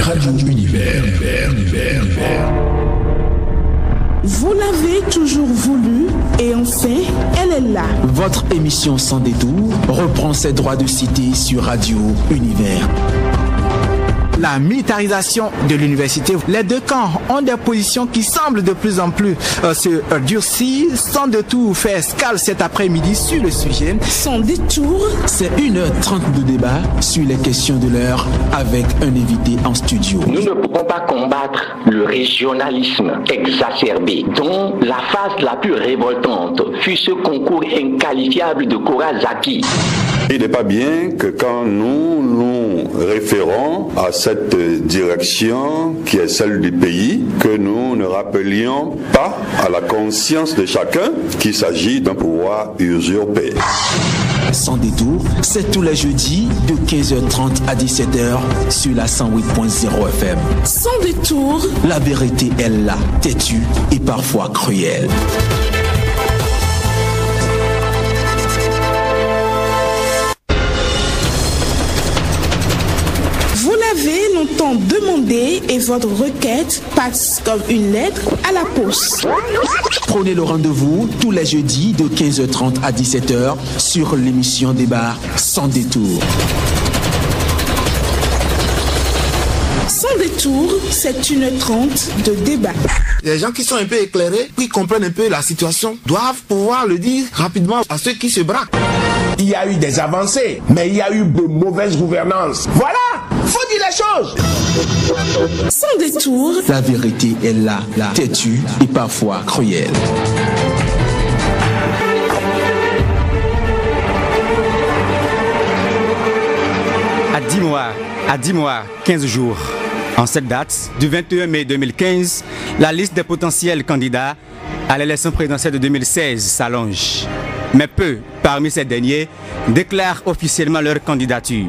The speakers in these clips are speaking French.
Radio Univers. Vous l'avez toujours voulu et enfin, elle est là. Votre émission Sans détour reprend ses droits de cité sur Radio Univers. La militarisation de l'université. Les deux camps ont des positions qui semblent de plus en plus se durcir. Sans détour fait escale cet après-midi sur le sujet. Sans détour, c'est 1h30 de débat sur les questions de l'heure avec un invité en studio. Nous ne pouvons pas combattre le régionalisme exacerbé, dont la phase la plus révoltante fut ce concours inqualifiable de Korazaki. Il n'est pas bien que quand nous nous référons à cette direction qui est celle du pays, que nous ne rappelions pas à la conscience de chacun qu'il s'agit d'un pouvoir usurpé. Sans détour, c'est tous les jeudis de 15h30 à 17h sur la 108.0 FM. Sans détour, la vérité est là, têtue et parfois cruelle. Longtemps demandé et votre requête passe comme une lettre à la poste. Prenez le rendez-vous tous les jeudis de 15h30 à 17h sur l'émission Débat Sans détour. Sans détour, c'est 1h30 de débat. Les gens qui sont un peu éclairés, qui comprennent un peu la situation, doivent pouvoir le dire rapidement à ceux qui se braquent. Il y a eu des avancées, mais il y a eu de mauvaises gouvernances. Voilà, faut dire les choses. Sans détour, la vérité est là, têtue et parfois cruelle. À 10 mois, 15 jours. En cette date, du 21 mai 2015, la liste des potentiels candidats à l'élection présidentielle de 2016 s'allonge. Mais peu parmi ces derniers déclarent officiellement leur candidature.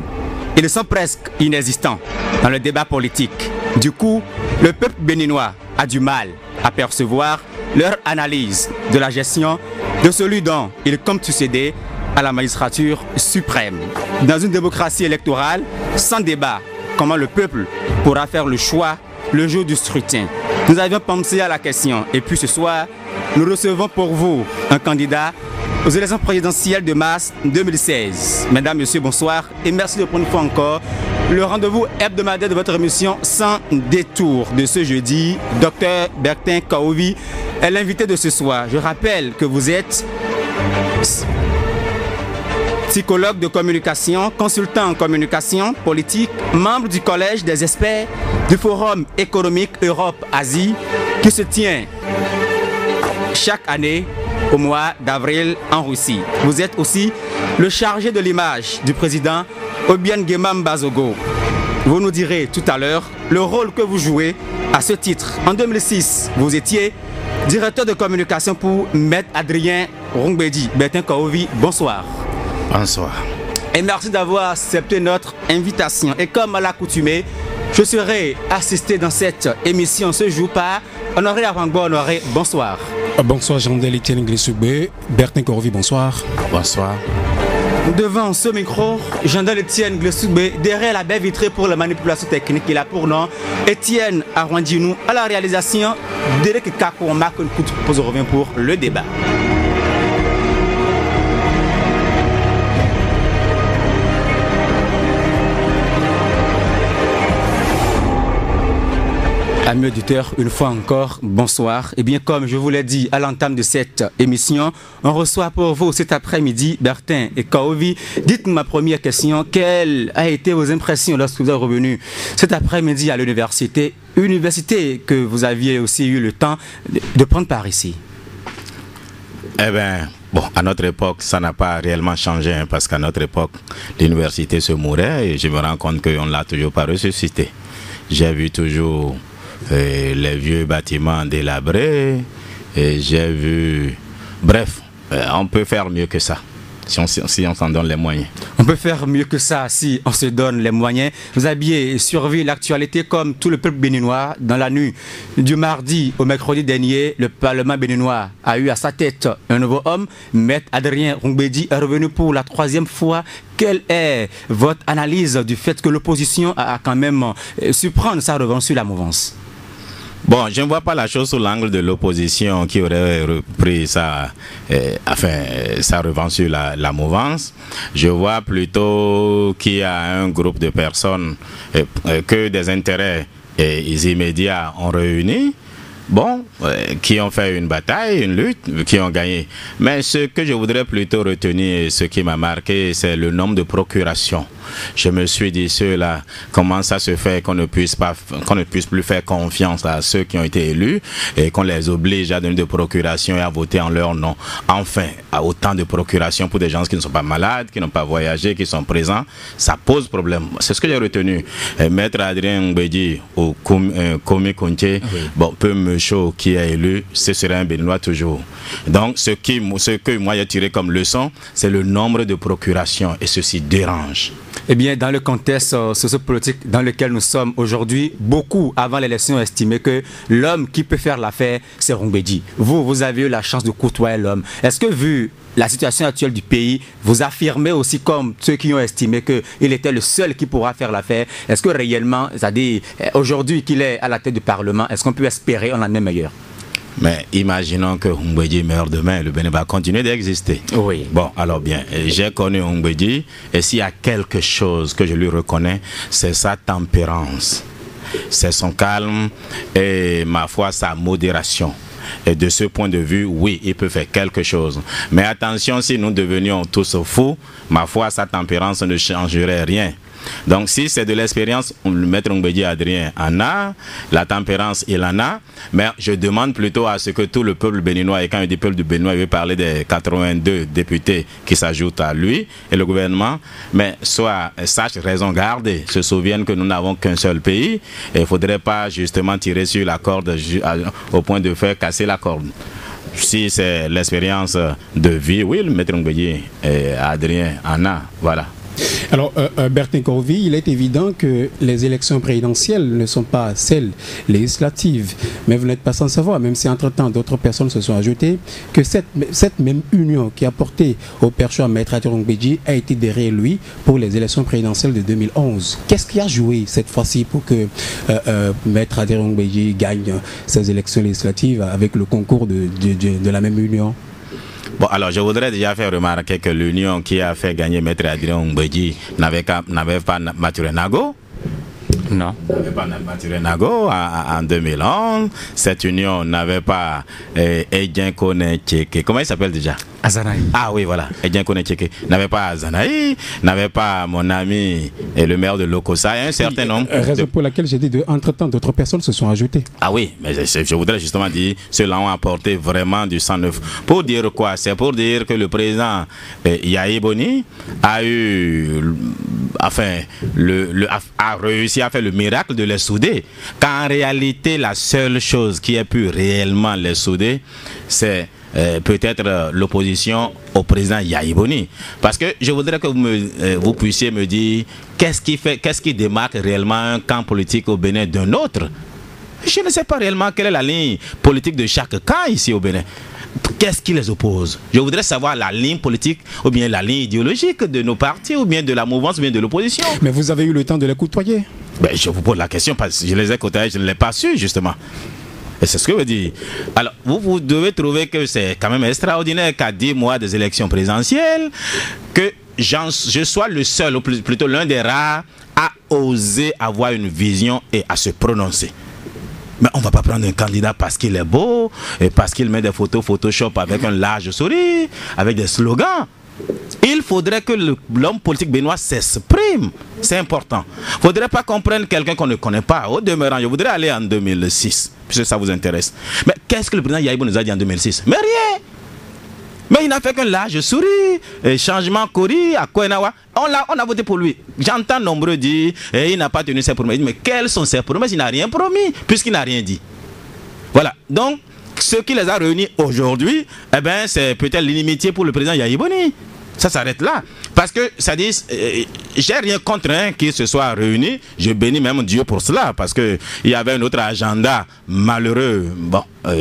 Ils sont presque inexistants dans le débat politique. Du coup, le peuple béninois a du mal à percevoir leur analyse de la gestion de celui dont il compte succéder à la magistrature suprême. Dans une démocratie électorale, sans débat, comment le peuple pourra faire le choix le jour du scrutin? Nous avions pensé à la question et puis ce soir, nous recevons pour vous un candidat aux élections présidentielles de mars 2016. Mesdames, Messieurs, bonsoir et merci de prendre une fois encore le rendez-vous hebdomadaire de votre émission Sans détour de ce jeudi. Dr Bertin Kaovi est l'invité de ce soir. Je rappelle que vous êtes psychologue de communication, consultant en communication politique, membre du Collège des experts du Forum économique Europe-Asie qui se tient chaque année au mois d'avril en Russie. Vous êtes aussi le chargé de l'image du président Obiangema Mbazogo. Vous nous direz tout à l'heure le rôle que vous jouez à ce titre. En 2006, vous étiez directeur de communication pour Maître Adrien Rongbedi. Bertin Kaovi, bonsoir. Bonsoir. Et merci d'avoir accepté notre invitation. Et comme à l'accoutumée, je serai assisté dans cette émission ce jour par Honoré Arangbo. Honoré, bonsoir. Bonsoir Jean-Del Etienne Glessoubé. Bertin Kaovi, bonsoir. Bonsoir. Devant ce micro, Jean-Del Etienne Glessoubé, derrière la baie vitrée pour la manipulation technique, il a pour nom Etienne Arwandinou. À la réalisation, Derek Kako, Marc Nkout, revient pour le débat. Amis auditeurs, une fois encore, bonsoir. Et bien comme je vous l'ai dit à l'entame de cette émission, on reçoit pour vous cet après-midi Bertin et Kaovi. Dites-moi ma première question, quelles ont été vos impressions lorsque vous êtes revenu cet après-midi à l'université, université que vous aviez aussi eu le temps de prendre par ici? Eh bien, bon, à notre époque, ça n'a pas réellement changé, hein, parce qu'à notre époque, l'université se mourait et je me rends compte qu'on ne l'a toujours pas ressuscité. J'ai vu toujours les vieux bâtiments délabrés et j'ai vu... Bref, on peut faire mieux que ça si on s'en donne les moyens. On peut faire mieux que ça si on se donne les moyens. Vous aviez survécu l'actualité comme tout le peuple béninois. Dans la nuit du mardi au mercredi dernier, le Parlement béninois a eu à sa tête un nouveau homme. Maître Adrien Rongbedji est revenu pour la 3e fois. Quelle est votre analyse du fait que l'opposition a quand même su prendre sa revanche sur la mouvance? Bon, je ne vois pas la chose sous l'angle de l'opposition qui aurait repris sa revanche sur la mouvance. Je vois plutôt qu'il y a un groupe de personnes que des intérêts immédiats ont réunis. Bon, qui ont fait une bataille, une lutte, qui ont gagné. Mais ce que je voudrais plutôt retenir, ce qui m'a marqué, c'est le nombre de procurations. Je me suis dit, ceux-là, comment ça se fait qu'on ne puisse plus faire confiance à ceux qui ont été élus et qu'on les oblige à donner des procurations et à voter en leur nom. Enfin, à autant de procurations pour des gens qui ne sont pas malades, qui n'ont pas voyagé, qui sont présents, ça pose problème. C'est ce que j'ai retenu. Maître Adrien Rongbedji au Komi Kounté, bon, peu me chaud qui est élu, ce serait un Béninois toujours. Donc, ce que moi j'ai tiré comme leçon, c'est le nombre de procurations et ceci dérange. Eh bien, dans le contexte sociopolitique dans lequel nous sommes aujourd'hui, beaucoup avant l'élection estimaient que l'homme qui peut faire l'affaire, c'est Rongbedji. Vous avez eu la chance de côtoyer l'homme. Est-ce que, vu la situation actuelle du pays, vous affirmez aussi comme ceux qui ont estimé qu'il était le seul qui pourra faire l'affaire? Est-ce que réellement, c'est-à-dire aujourd'hui qu'il est à la tête du Parlement, est-ce qu'on peut espérer un année meilleur? Mais imaginons que Rongbedji meurt demain, le Bénin va continuer d'exister. Oui. Bon, alors bien, j'ai connu Rongbedji et s'il y a quelque chose que je lui reconnais, c'est sa tempérance, c'est son calme et ma foi, sa modération. Et de ce point de vue, oui, il peut faire quelque chose. Mais attention, si nous devenions tous fous, ma foi, sa tempérance ne changerait rien. Donc si c'est de l'expérience, le maître Rongbedji Adrien en a, la tempérance il en a, mais je demande plutôt à ce que tout le peuple béninois, et quand il dit peuple du Béninois, il veut parler des 82 députés qui s'ajoutent à lui et le gouvernement, mais soit sache raison garder, se souviennent que nous n'avons qu'un seul pays et il ne faudrait pas justement tirer sur la corde au point de faire casser la corde. Si c'est l'expérience de vie, oui, le maître Rongbedji Adrien en a, voilà. Alors, Bertin Corvi, il est évident que les élections présidentielles ne sont pas celles législatives. Mais vous n'êtes pas sans savoir, même si entre-temps d'autres personnes se sont ajoutées, que cette même union qui a porté au perchoir Maître Adrien Rongbedji a été derrière lui pour les élections présidentielles de 2011. Qu'est-ce qui a joué cette fois-ci pour que Maître Adrien Rongbedji gagne ces élections législatives avec le concours de la même union? Bon, alors je voudrais déjà faire remarquer que l'union qui a fait gagner Maître Adrien Rongbedji n'avait pas maturé Nago. Non. N'avait pas maturé Nago en 2011. Cette union n'avait pas Edien Kone Tcheke. Comment il s'appelle déjà? Azanaï. Ah oui, voilà. Edien Kone Tcheke. N'avait pas Azanaï, n'avait pas mon ami et le maire de Lokossa et un certain nombre. Raison pour laquelle j'ai dit entre-temps d'autres personnes se sont ajoutées. Ah oui, mais je voudrais justement dire, ceux-là ont apporté vraiment du sang neuf. Pour dire quoi? C'est pour dire que le président Yahi Boni a eu, enfin, a réussi à faire le miracle de les souder. Quand en réalité, la seule chose qui a pu réellement les souder, c'est peut-être l'opposition au président Yahi Boni. Parce que je voudrais que vous puissiez me dire qu'est-ce qui démarque réellement un camp politique au Bénin d'un autre. Je ne sais pas réellement quelle est la ligne politique de chaque camp ici au Bénin. Qu'est-ce qui les oppose? Je voudrais savoir la ligne politique ou bien la ligne idéologique de nos partis ou bien de la mouvance ou bien de l'opposition. Mais vous avez eu le temps de les côtoyer? Ben, je vous pose la question parce que je les ai côtoyés, je ne l'ai pas su justement. Et c'est ce que je veux dire. Alors, vous devez trouver que c'est quand même extraordinaire qu'à 10 mois des élections présidentielles, que je sois le seul, ou plutôt l'un des rares, à oser avoir une vision et à se prononcer. Mais on ne va pas prendre un candidat parce qu'il est beau, et parce qu'il met des photos Photoshop avec un large sourire, avec des slogans. Il faudrait que l'homme politique béninois s'exprime. C'est important. Il ne faudrait pas qu'on prenne quelqu'un qu'on ne connaît pas. Au demeurant, je voudrais aller en 2006, puisque ça vous intéresse. Mais qu'est-ce que le président Yahi Boni nous a dit en 2006? Mais rien. Mais il n'a fait qu'un large sourire, changement Kori, à Kouenawa. On a voté pour lui. J'entends nombreux dire il n'a pas tenu ses promesses. Mais quelles sont ses promesses? Il n'a rien promis, puisqu'il n'a rien dit. Voilà. Donc, ce qui les a réunis aujourd'hui, eh ben, c'est peut-être l'inimitié pour le président Yahi Boni. Ça s'arrête là. Parce que, ça dit, j'ai rien contre qu'ils se soient réunis. Je bénis même Dieu pour cela, parce qu'il y avait un autre agenda malheureux,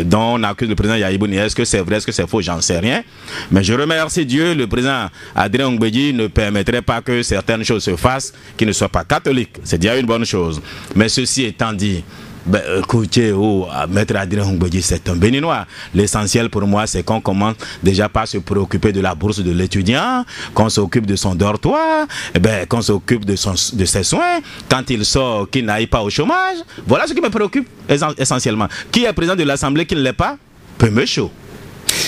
dont on accuse le président Yahibouni. Est-ce que c'est vrai, est-ce que c'est faux, j'en sais rien. Mais je remercie Dieu, le président Adrien Ngbeji ne permettrait pas que certaines choses se fassent qui ne soient pas catholiques. C'est déjà une bonne chose. Mais ceci étant dit, écoutez, Maître Adrien Ngbeji, c'est un béninois. L'essentiel pour moi, c'est qu'on commence déjà par se préoccuper de la bourse de l'étudiant, qu'on s'occupe de son dortoir, qu'on s'occupe de ses soins, quand il sort, qu'il n'aille pas au chômage. Voilà ce qui me préoccupe essentiellement. Qui est président de l'Assemblée qui ne l'est pas? Peu me chaud.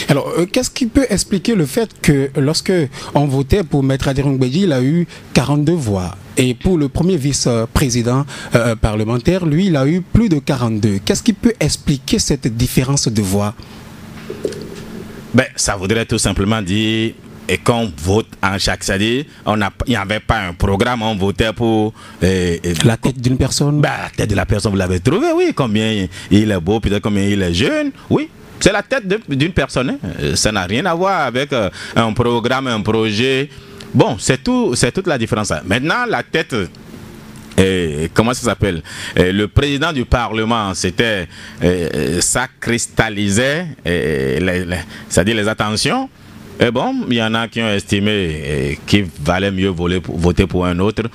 Alors, qu'est-ce qui peut expliquer le fait que lorsque on votait pour Maître Adrien Ngbeji, il a eu 42 voix. Et pour le premier vice-président parlementaire, lui, il a eu plus de 42. Qu'est-ce qui peut expliquer cette différence de voix? Ça voudrait tout simplement dire... Et qu'on vote en chaque c'est-à-dire, il n'y avait pas un programme, on votait pour... la tête d'une personne? La tête de la personne, vous l'avez trouvé, oui. Combien il est beau, peut-être combien il est jeune, oui. C'est la tête d'une personne. Ça n'a rien à voir avec un programme, un projet. Bon, c'est toute la différence. Maintenant, la tête... comment ça s'appelle, le président du Parlement, c'était ça cristallisait c'est-à-dire les attentions. Et bon, il y en a qui ont estimé qu'il valait mieux voter pour un autre.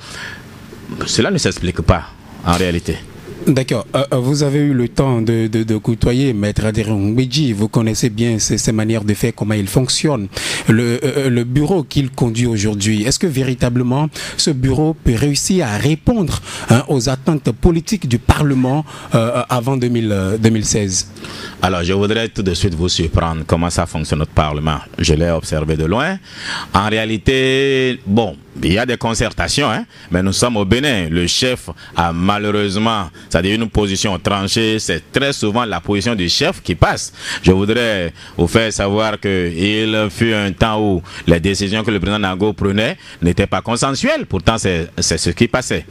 Cela ne s'explique pas en réalité. D'accord. Vous avez eu le temps de côtoyer Maître Adrien Ngbeji. Vous connaissez bien ses manières de faire, comment il fonctionne. Le bureau qu'il conduit aujourd'hui, est-ce que véritablement ce bureau peut réussir à répondre aux attentes politiques du Parlement avant 2016? Alors, je voudrais tout de suite vous surprendre comment ça fonctionne notre Parlement. Je l'ai observé de loin. En réalité, bon, il y a des concertations, mais nous sommes au Bénin. Le chef a malheureusement, c'est-à-dire une position tranchée, c'est très souvent la position du chef qui passe. Je voudrais vous faire savoir qu'il fut un temps où les décisions que le président Nago prenait n'étaient pas consensuelles. Pourtant, c'est ce qui passait.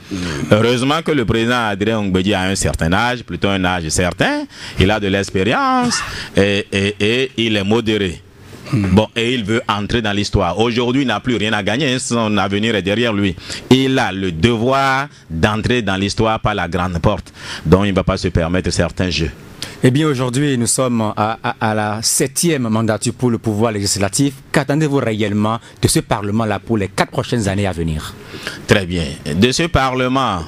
Heureusement que le président Adrien Ngbeji a un certain âge, plutôt un âge certain. Il a de l'expérience et il est modéré. Bon, et il veut entrer dans l'histoire. Aujourd'hui, il n'a plus rien à gagner, son avenir est derrière lui. Il a le devoir d'entrer dans l'histoire par la grande porte, dont il ne va pas se permettre certains jeux. Eh bien, aujourd'hui, nous sommes à la 7e mandature pour le pouvoir législatif. Qu'attendez-vous réellement de ce Parlement-là pour les 4 prochaines années à venir? Très bien. De ce Parlement,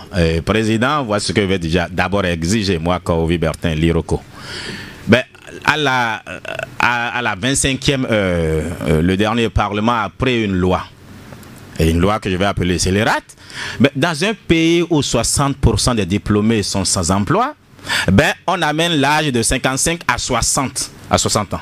président, voici ce que je vais déjà d'abord exiger, moi, Kovi Bertin Liroko. À la 25e le dernier Parlement a pris une loi. Et une loi que je vais appeler scélérate. Dans un pays où 60% des diplômés sont sans emploi, on amène l'âge de 55 à 60 ans.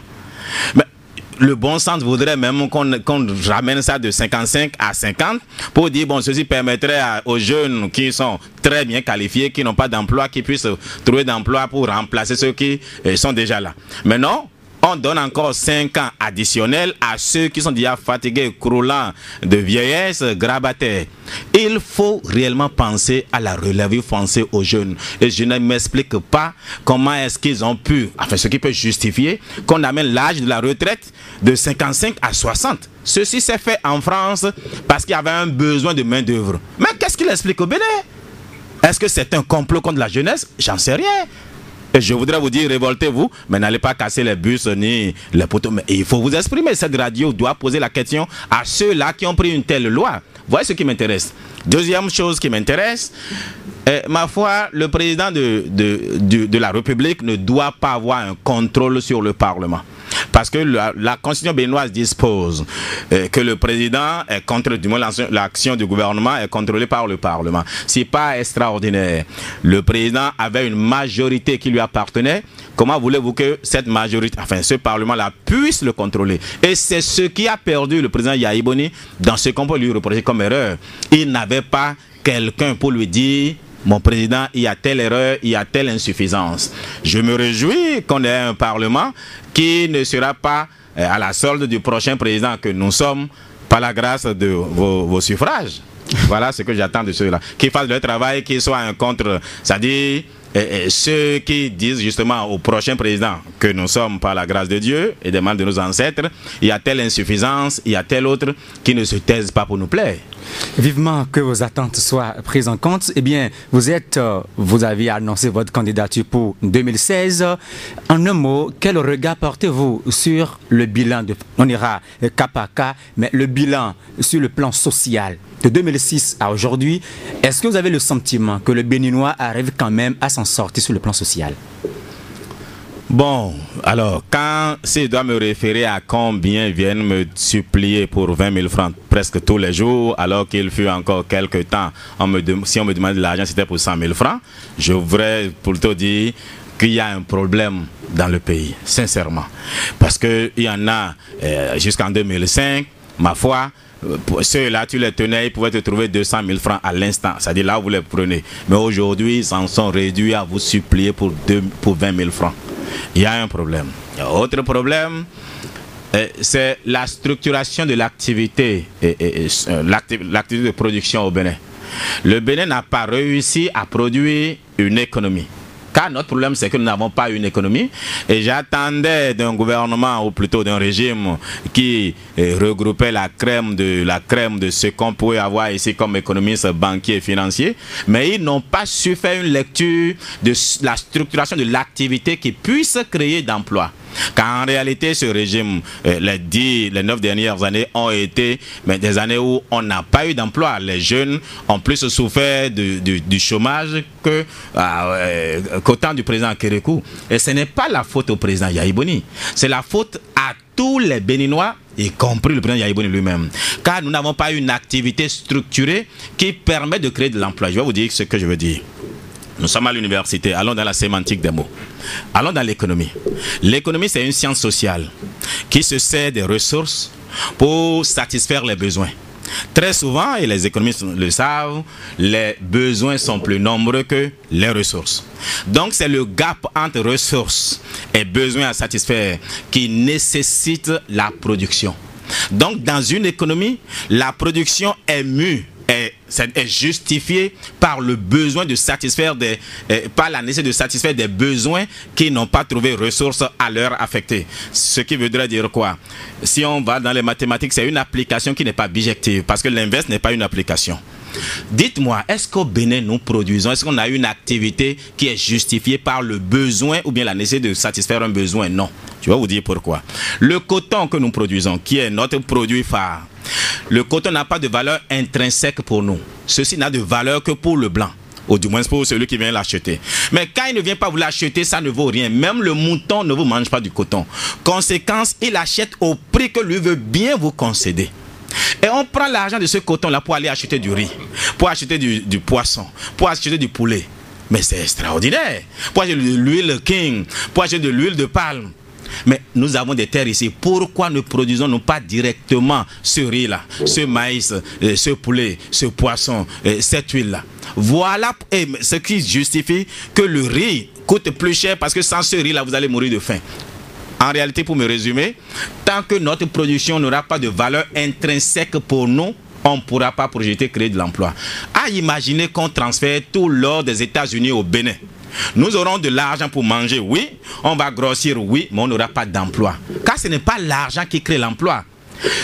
Le bon sens voudrait même qu'on ramène ça de 55 à 50 pour dire, bon, ceci permettrait aux jeunes qui sont très bien qualifiés, qui n'ont pas d'emploi, qui puissent trouver d'emploi pour remplacer ceux qui sont déjà là. Mais non, on donne encore 5 ans additionnels à ceux qui sont déjà fatigués, croulants de vieillesse, grabataires. Il faut réellement penser à la relève française aux jeunes. Et je ne m'explique pas comment est-ce qu'ils ont pu, enfin ce qui peut justifier qu'on amène l'âge de la retraite de 55 à 60. Ceci s'est fait en France parce qu'il y avait un besoin de main d'œuvre. Mais qu'est-ce qu'il explique au Bénin? Est-ce que c'est un complot contre la jeunesse? J'en sais rien. Et je voudrais vous dire, révoltez-vous, mais n'allez pas casser les bus ni les poteaux. Mais il faut vous exprimer. Cette radio doit poser la question à ceux-là qui ont pris une telle loi. Voyez ce qui m'intéresse. Deuxième chose qui m'intéresse, ma foi, le président de la République ne doit pas avoir un contrôle sur le Parlement. Parce que la Constitution béninoise dispose que le président est contre, du moins l'action du gouvernement est contrôlée par le Parlement. C'est pas extraordinaire. Le président avait une majorité qui lui appartenait. Comment voulez-vous que cette majorité, enfin ce Parlement-là, puisse le contrôler? Et c'est ce qui a perdu le président Yahibouni dans ce qu'on peut lui reprocher comme erreur. Il n'avait pas quelqu'un pour lui dire: mon président, il y a telle erreur, il y a telle insuffisance. Je me réjouis qu'on ait un Parlement qui ne sera pas à la solde du prochain président que nous sommes, par la grâce de vos suffrages. Voilà ce que j'attends de ceux-là. Qu'ils fassent leur travail, qu'ils soient un contre, c'est-à-dire ceux qui disent justement au prochain président que nous sommes par la grâce de Dieu et des mains de nos ancêtres, il y a telle insuffisance, il y a tel autre qui ne se taisent pas pour nous plaire. Vivement que vos attentes soient prises en compte. Eh bien, vous avez annoncé votre candidature pour 2016. En un mot, quel regard portez-vous sur le bilan on ira cas par cas, mais le bilan sur le plan social de 2006 à aujourd'hui? Est-ce que vous avez le sentiment que le Béninois arrive quand même à s'en sortir sur le plan social? Bon, alors, si je dois me référer à combien viennent me supplier pour 20 000 francs presque tous les jours, alors qu'il fut encore quelques temps, si on me demandait de l'argent, c'était pour 100 000 francs, je voudrais plutôt dire qu'il y a un problème dans le pays, sincèrement. Parce qu'il y en a jusqu'en 2005, ma foi, ceux-là, tu les tenais, ils pouvaient te trouver 200 000 francs à l'instant. C'est-à-dire là, vous les prenez. Mais aujourd'hui, ils en sont réduits à vous supplier pour 20 000 francs. Il y a un problème. Autre problème, c'est la structuration de l'activité, l'activité de production au Bénin. Le Bénin n'a pas réussi à produire une économie. Car notre problème, c'est que nous n'avons pas une économie. Et j'attendais d'un gouvernement, ou plutôt d'un régime, qui regroupait la crème de ce qu'on pouvait avoir ici comme économiste, banquier et financier. Mais ils n'ont pas su faire une lecture de la structuration de l'activité qui puisse créer d'emplois. Car en réalité, ce régime, les 9 dernières années ont été des années où on n'a pas eu d'emploi. Les jeunes ont plus souffert du chômage qu'au temps du président Kérékou. Et ce n'est pas la faute au président Yahi Boni. C'est la faute à tous les Béninois, y compris le président Yahi Boni lui-même. Car nous n'avons pas une activité structurée qui permet de créer de l'emploi. Je vais vous dire ce que je veux dire. Nous sommes à l'université, allons dans la sémantique des mots. Allons dans l'économie. L'économie, c'est une science sociale qui se sert des ressources pour satisfaire les besoins. Très souvent, et les économistes le savent, les besoins sont plus nombreux que les ressources. Donc, c'est le gap entre ressources et besoins à satisfaire qui nécessite la production. Donc, dans une économie, la production est mue. Est justifié par le besoin de satisfaire par la nécessité de satisfaire des besoins qui n'ont pas trouvé ressources à l'heure affectée. Ce qui voudrait dire quoi? Si on va dans les mathématiques, c'est une application qui n'est pas bijective, parce que l'inverse n'est pas une application. Dites-moi, est-ce qu'au Bénin nous produisons, est-ce qu'on a une activité qui est justifiée par le besoin ou bien la nécessité de satisfaire un besoin? Non. Je vais vous dire pourquoi. Le coton que nous produisons, qui est notre produit phare, le coton n'a pas de valeur intrinsèque pour nous. Ceci n'a de valeur que pour le blanc, ou du moins pour celui qui vient l'acheter. Mais quand il ne vient pas vous l'acheter, ça ne vaut rien. Même le mouton ne vous mange pas du coton. Conséquence, il achète au prix que lui veut bien vous concéder. Et on prend l'argent de ce coton-là pour aller acheter du riz, pour acheter du poisson, pour acheter du poulet. Mais c'est extraordinaire. Pour acheter de l'huile King, pour acheter de l'huile de palme. Mais nous avons des terres ici. Pourquoi ne produisons-nous pas directement ce riz-là, ce maïs, ce poulet, ce poisson, cette huile-là? Voilà ce qui justifie que le riz coûte plus cher, parce que sans ce riz-là, vous allez mourir de faim. En réalité, pour me résumer, tant que notre production n'aura pas de valeur intrinsèque pour nous, on ne pourra pas projeter, créer de l'emploi. À imaginer qu'on transfère tout l'or des États-Unis au Bénin. Nous aurons de l'argent pour manger, oui. On va grossir, oui, mais on n'aura pas d'emploi. Car ce n'est pas l'argent qui crée l'emploi.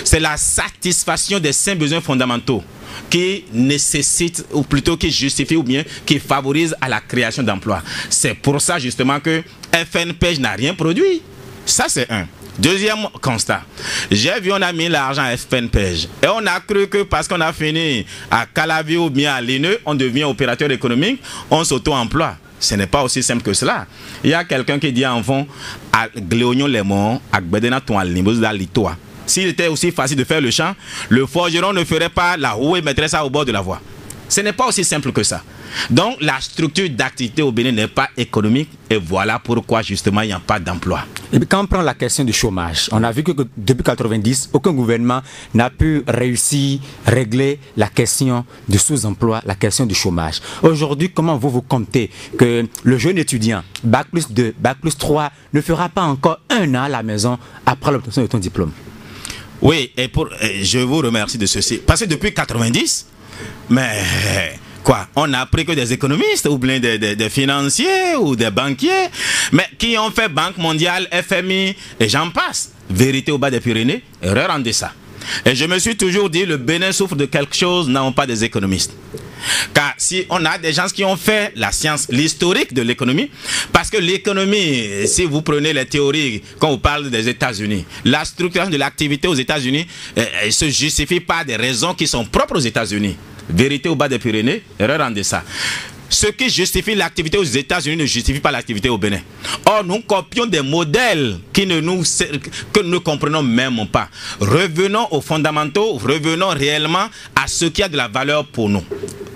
C'est la satisfaction des 5 besoins fondamentaux qui nécessite, ou plutôt qui justifie ou bien qui favorise à la création d'emplois. C'est pour ça justement que FNPEJ n'a rien produit. Ça, c'est un. Deuxième constat. J'ai vu, on a mis l'argent à FNPEJ. Et on a cru que parce qu'on a fini à Calavi ou bien à l'INE, on devient opérateur économique, on s'auto-emploie. Ce n'est pas aussi simple que cela. Il y a quelqu'un qui dit en fond, à Gléognon Lemon, à Gbedena Toal, Litoa. S'il était aussi facile de faire le champ, le forgeron ne ferait pas la roue et mettrait ça au bord de la voie. Ce n'est pas aussi simple que ça. Donc la structure d'activité au Bénin n'est pas économique, et voilà pourquoi justement il n'y a pas d'emploi. Et puis quand on prend la question du chômage, on a vu que depuis 1990, aucun gouvernement n'a pu réussir à régler la question du sous-emploi, la question du chômage. Aujourd'hui, comment vous comptez que le jeune étudiant, Bac plus 2, Bac plus 3, ne fera pas encore 1 an à la maison après l'obtention de ton diplôme? Oui, et je vous remercie de ceci. Parce que depuis 1990, mais Quoi? On n'a pris que des économistes ou bien des financiers ou des banquiers, mais qui ont fait Banque mondiale, FMI et j'en passe. Vérité au bas des Pyrénées, erreur en deçà. Et je me suis toujours dit, le Bénin souffre de quelque chose, n'ont pas des économistes. Car si on a des gens qui ont fait la science, l'historique de l'économie, parce que l'économie, si vous prenez les théories, quand on parle des États-Unis, la structuration de l'activité aux États-Unis se justifie par des raisons qui sont propres aux États-Unis. Vérité au bas des Pyrénées, erreur en deçà. Ce qui justifie l'activité aux États-Unis ne justifie pas l'activité au Bénin. Or, nous copions des modèles que nous ne comprenons même pas. Revenons aux fondamentaux, revenons réellement à ce qui a de la valeur pour nous.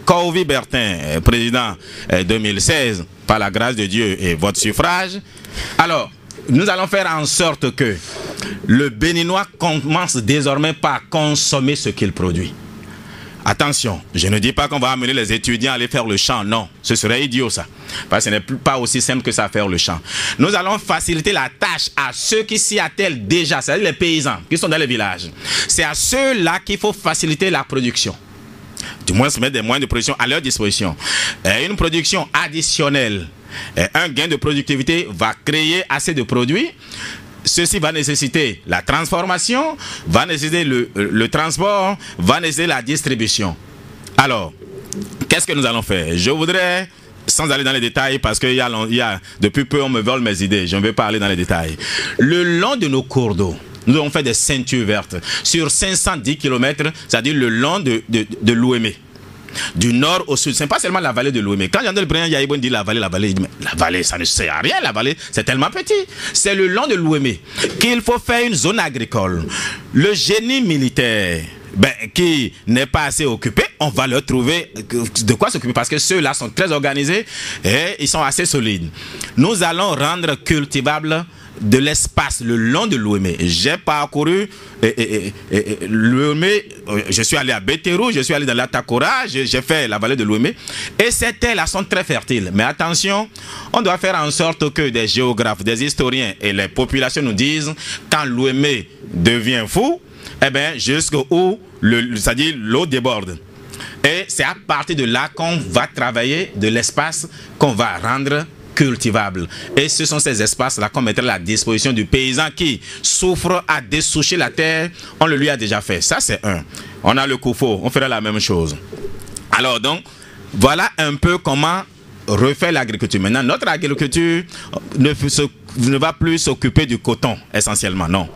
Kofi Bertin, président 2016, par la grâce de Dieu et votre suffrage. Alors, nous allons faire en sorte que le Béninois commence désormais par consommer ce qu'il produit. Attention, je ne dis pas qu'on va amener les étudiants à aller faire le champ, non, ce serait idiot ça, parce que ce n'est pas aussi simple que ça faire le champ. Nous allons faciliter la tâche à ceux qui s'y attellent déjà, c'est-à-dire les paysans qui sont dans les villages. C'est à ceux-là qu'il faut faciliter la production. Du moins se mettre des moyens de production à leur disposition. Une production additionnelle, un gain de productivité va créer assez de produits. Ceci va nécessiter la transformation, va nécessiter le transport, va nécessiter la distribution. Alors, qu'est-ce que nous allons faire? Je voudrais, sans aller dans les détails, parce que depuis peu on me vole mes idées, je ne vais pas aller dans les détails. Le long de nos cours d'eau, nous avons fait des ceintures vertes sur 510 km, c'est-à-dire le long de l'Ouémé. Du nord au sud, ce n'est pas seulement la vallée de l'Ouémé. Quand j'entends le président Yaïbon dire la vallée, ça ne sert à rien, la vallée, c'est tellement petit. C'est le long de l'Ouémé qu'il faut faire une zone agricole. Le génie militaire, qui n'est pas assez occupé, on va leur trouver de quoi s'occuper parce que ceux-là sont très organisés et ils sont assez solides. Nous allons rendre cultivable de l'espace le long de l'Ouémé. J'ai parcouru l'Ouémé, je suis allé à Bétérou, je suis allé dans l'Atakora, j'ai fait la vallée de l'Ouémé et ces terres-là sont très fertiles. Mais attention, on doit faire en sorte que des géographes, des historiens et les populations nous disent quand l'Ouémé devient fou, jusqu'où c'est-à-dire l'eau déborde. Et c'est à partir de là qu'on va travailler de l'espace qu'on va rendre cultivable. Et ce sont ces espaces-là qu'on mettrait à la disposition du paysan qui souffre à dessoucher la terre. On le lui a déjà fait. Ça, c'est un. On a le Koufo, on fera la même chose. Alors donc, voilà un peu comment refaire l'agriculture. Maintenant, notre agriculture ne va plus s'occuper du coton, essentiellement, non.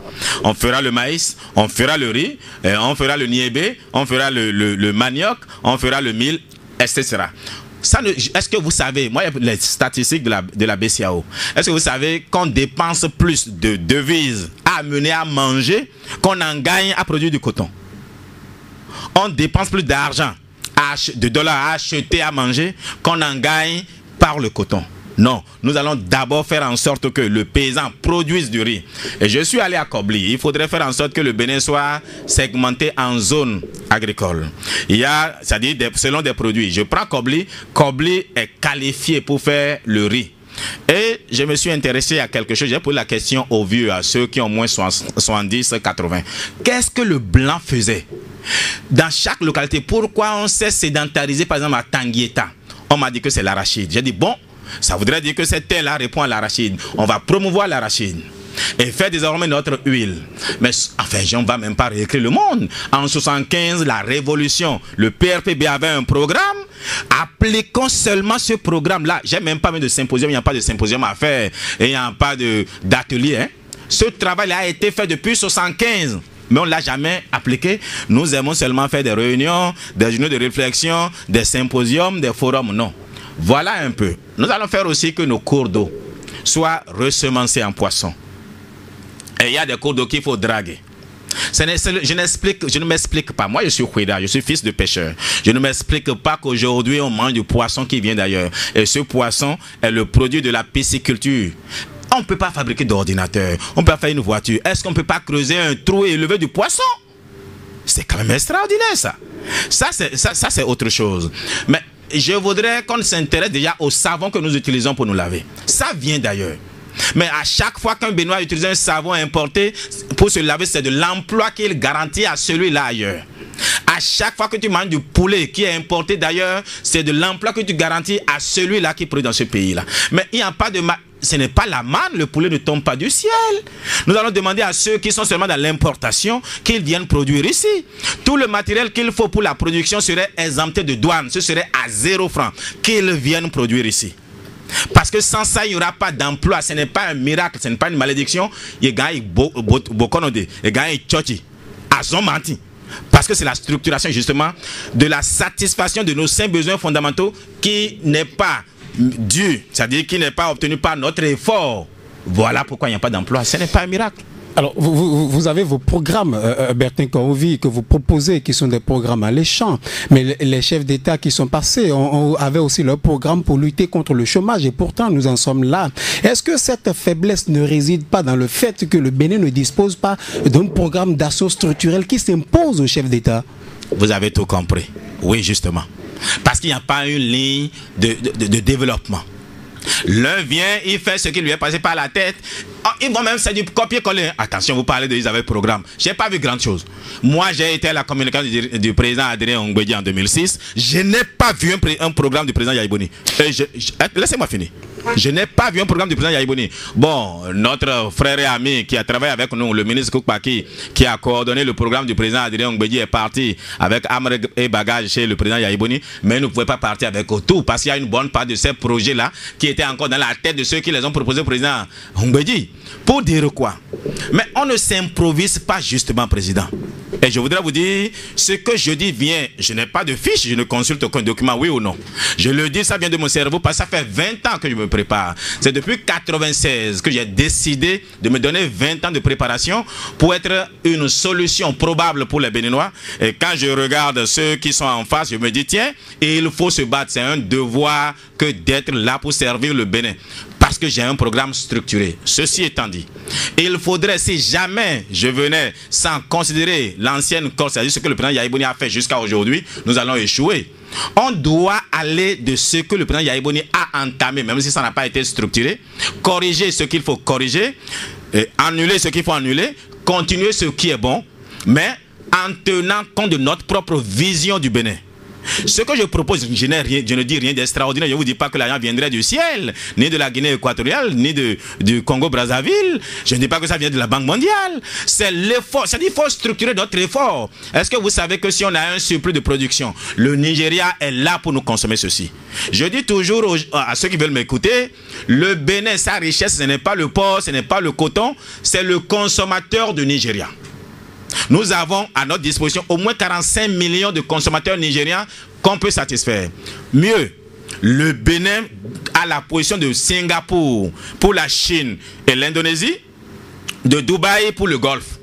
On fera le maïs, on fera le riz, on fera le niébé, on fera le manioc, on fera le mil, etc. Est-ce que vous savez, moi, les statistiques de la BCAO, est-ce que vous savez qu'on dépense plus de devises à amener à manger qu'on en gagne à produire du coton? On dépense plus d'argent, de dollars à acheter à manger qu'on en gagne par le coton. Non, nous allons d'abord faire en sorte que le paysan produise du riz. Et je suis allé à Kobli. Il faudrait faire en sorte que le Bénin soit segmenté en zones agricoles. Il y a, c'est-à-dire selon des produits. Je prends Kobli. Kobli est qualifié pour faire le riz. Et je me suis intéressé à quelque chose. J'ai posé la question aux vieux, à ceux qui ont moins 70, 80. Qu'est-ce que le blanc faisait dans chaque localité? Pourquoi on s'est sédentarisé, par exemple, à Tanguieta? On m'a dit que c'est l'arachide. J'ai dit, bon, ça voudrait dire que cette terre-là répond à l'arachide. On va promouvoir l'arachide et faire désormais notre huile. Mais enfin, on ne va même pas réécrire le monde. En 1975, la révolution, le PRPB avait un programme. Appliquons seulement ce programme-là. J'ai même pas mis de symposium, il n'y a pas de symposium à faire et il n'y a pas d'atelier. Ce travail a été fait depuis 1975. Mais on ne l'a jamais appliqué. Nous aimons seulement faire des réunions, des journées de réflexion, des symposiums, des forums. Non. Voilà un peu. Nous allons faire aussi que nos cours d'eau soient ressemencés en poissons. Et il y a des cours d'eau qu'il faut draguer. Je ne m'explique pas. Moi, je suis Kouida, je suis fils de pêcheur. Je ne m'explique pas qu'aujourd'hui, on mange du poisson qui vient d'ailleurs. Et ce poisson est le produit de la pisciculture. On ne peut pas fabriquer d'ordinateur. On peut pas faire une voiture. Est-ce qu'on ne peut pas creuser un trou et élever du poisson? C'est quand même extraordinaire, ça. Ça, c'est autre chose. Mais je voudrais qu'on s'intéresse déjà au savon que nous utilisons pour nous laver. Ça vient d'ailleurs. Mais à chaque fois qu'un Béninois utilise un savon importé pour se laver, c'est de l'emploi qu'il garantit à celui-là ailleurs. À chaque fois que tu manges du poulet qui est importé d'ailleurs, c'est de l'emploi que tu garantis à celui-là qui produit dans ce pays-là. Mais il n'y a pas de... Ce n'est pas la manne, le poulet ne tombe pas du ciel. Nous allons demander à ceux qui sont seulement dans l'importation qu'ils viennent produire ici. Tout le matériel qu'il faut pour la production serait exempté de douane. Ce serait à 0 francs qu'ils viennent produire ici. Parce que sans ça, il n'y aura pas d'emploi. Ce n'est pas un miracle, ce n'est pas une malédiction. Il gagne beaucoup il gagne tchoti. Azomati. Parce que c'est la structuration justement de la satisfaction de nos 5 besoins fondamentaux qui n'est pas dû, c'est-à-dire qui n'est pas obtenu par notre effort. Voilà pourquoi il n'y a pas d'emploi. Ce n'est pas un miracle. Alors, vous avez vos programmes, Bertin Korovi, que vous proposez, qui sont des programmes alléchants. Mais les chefs d'État qui sont passés avaient aussi leur programme pour lutter contre le chômage. Et pourtant, nous en sommes là. Est-ce que cette faiblesse ne réside pas dans le fait que le Bénin ne dispose pas d'un programme d'assaut structurel qui s'impose aux chefs d'État? Vous avez tout compris. Oui, justement. Parce qu'il n'y a pas une ligne de développement. L'un vient, il fait ce qui lui est passé par la tête. Oh, ils vont même faire du copier-coller. Attention, vous parlez de Isabelle Programme. Je n'ai pas vu grande chose. Moi, j'ai été à la communication du président Adrien Ongwedi en 2006. Je n'ai pas vu un programme du président Yaïboni. Laissez-moi finir. Je n'ai pas vu un programme du président Yaïboni. Bon, notre frère et ami qui a travaillé avec nous, le ministre Koukpaki, qui a coordonné le programme du président Adrien Ongwedi, est parti avec Amre et bagage chez le président Yaïboni. Mais il ne pouvait pas partir avec tout parce qu'il y a une bonne part de ces projets-là qui étaient encore dans la tête de ceux qui les ont proposés au président Ongwedi. Pour dire quoi? Mais on ne s'improvise pas justement, président. Et je voudrais vous dire, ce que je dis vient, je n'ai pas de fiche, je ne consulte aucun document, oui ou non. Je le dis, ça vient de mon cerveau parce que ça fait 20 ans que je me prépare. C'est depuis 1996 que j'ai décidé de me donner 20 ans de préparation pour être une solution probable pour les Béninois. Et quand je regarde ceux qui sont en face, je me dis, tiens, il faut se battre, c'est un devoir que d'être là pour servir le Bénin. Parce que j'ai un programme structuré. Ceci étant dit, il faudrait, si jamais je venais sans considérer l'ancienne Corse, c'est-à-dire ce que le président Yaïboni a fait jusqu'à aujourd'hui, nous allons échouer. On doit aller de ce que le président Yaïboni a entamé, même si ça n'a pas été structuré, corriger ce qu'il faut corriger, annuler ce qu'il faut annuler, continuer ce qui est bon, mais en tenant compte de notre propre vision du Bénin. Ce que je propose, je ne dis rien d'extraordinaire. Je ne vous dis pas que l'argent viendrait du ciel, ni de la Guinée équatoriale, ni du Congo-Brazzaville. Je ne dis pas que ça vient de la Banque mondiale. C'est l'effort. C'est-à-dire qu'il faut structurer notre effort. Est-ce que vous savez que si on a un surplus de production, le Nigeria est là pour nous consommer ceci? Je dis toujours à ceux qui veulent m'écouter, le Bénin, sa richesse, ce n'est pas le porc, ce n'est pas le coton, c'est le consommateur du Nigeria. Nous avons à notre disposition au moins 45 millions de consommateurs nigérians qu'on peut satisfaire. Mieux, le Bénin a la position de Singapour pour la Chine et l'Indonésie, de Dubaï pour le Golfe.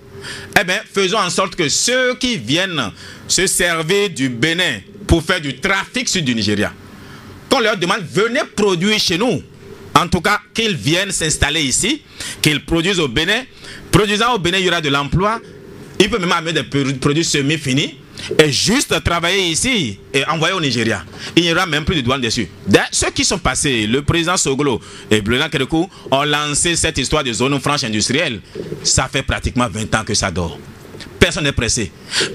Eh bien, faisons en sorte que ceux qui viennent se servir du Bénin pour faire du trafic sur du Nigeria, qu'on leur demande, venez produire chez nous. En tout cas, qu'ils viennent s'installer ici, qu'ils produisent au Bénin. Produisant au Bénin, il y aura de l'emploi. Il peut même amener des produits semi-finis et juste travailler ici et envoyer au Nigeria. Il n'y aura même plus de douane dessus. Ceux qui sont passés, le président Soglo et Blenan Kerekou ont lancé cette histoire de zone franche industrielle. Ça fait pratiquement 20 ans que ça dort. Personne n'est pressé.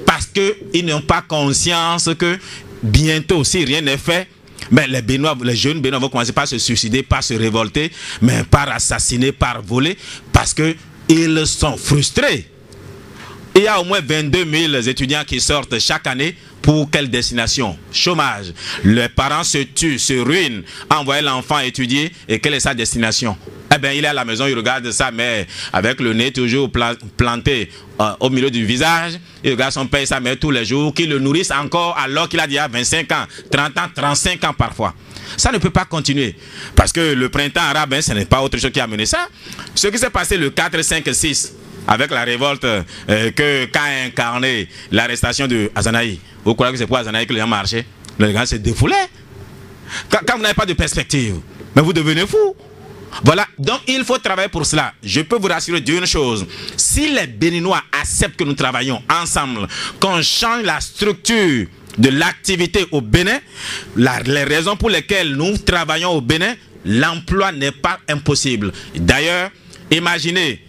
Parce qu'ils n'ont pas conscience que bientôt, si rien n'est fait, mais les jeunes Béninois vont commencer par se suicider, par se révolter, mais par assassiner, par voler, parce qu'ils sont frustrés. Il y a au moins 22 000 étudiants qui sortent chaque année. Pour quelle destination? Chômage. Les parents se tuent, se ruinent, envoyer l'enfant étudier. Et quelle est sa destination? Eh bien, il est à la maison, il regarde sa mère avec le nez toujours planté au milieu du visage. Il regarde son père et sa mère tous les jours, qui le nourrissent encore alors qu'il a déjà 25 ans, 30 ans, 35 ans parfois. Ça ne peut pas continuer. Parce que le printemps arabe, ce n'est pas autre chose qui a mené ça. Ce qui s'est passé le 4, 5, 6... avec la révolte qu'a incarné l'arrestation de Azanaï. Vous croyez que c'est pour Azanaï que les gens marchaient? Les gens se défoulaient. Quand vous n'avez pas de perspective, mais vous devenez fou. Voilà, donc il faut travailler pour cela. Je peux vous rassurer d'une chose. Si les Béninois acceptent que nous travaillons ensemble, qu'on change la structure de l'activité au Bénin, les raisons pour lesquelles nous travaillons au Bénin, l'emploi n'est pas impossible. D'ailleurs, imaginez,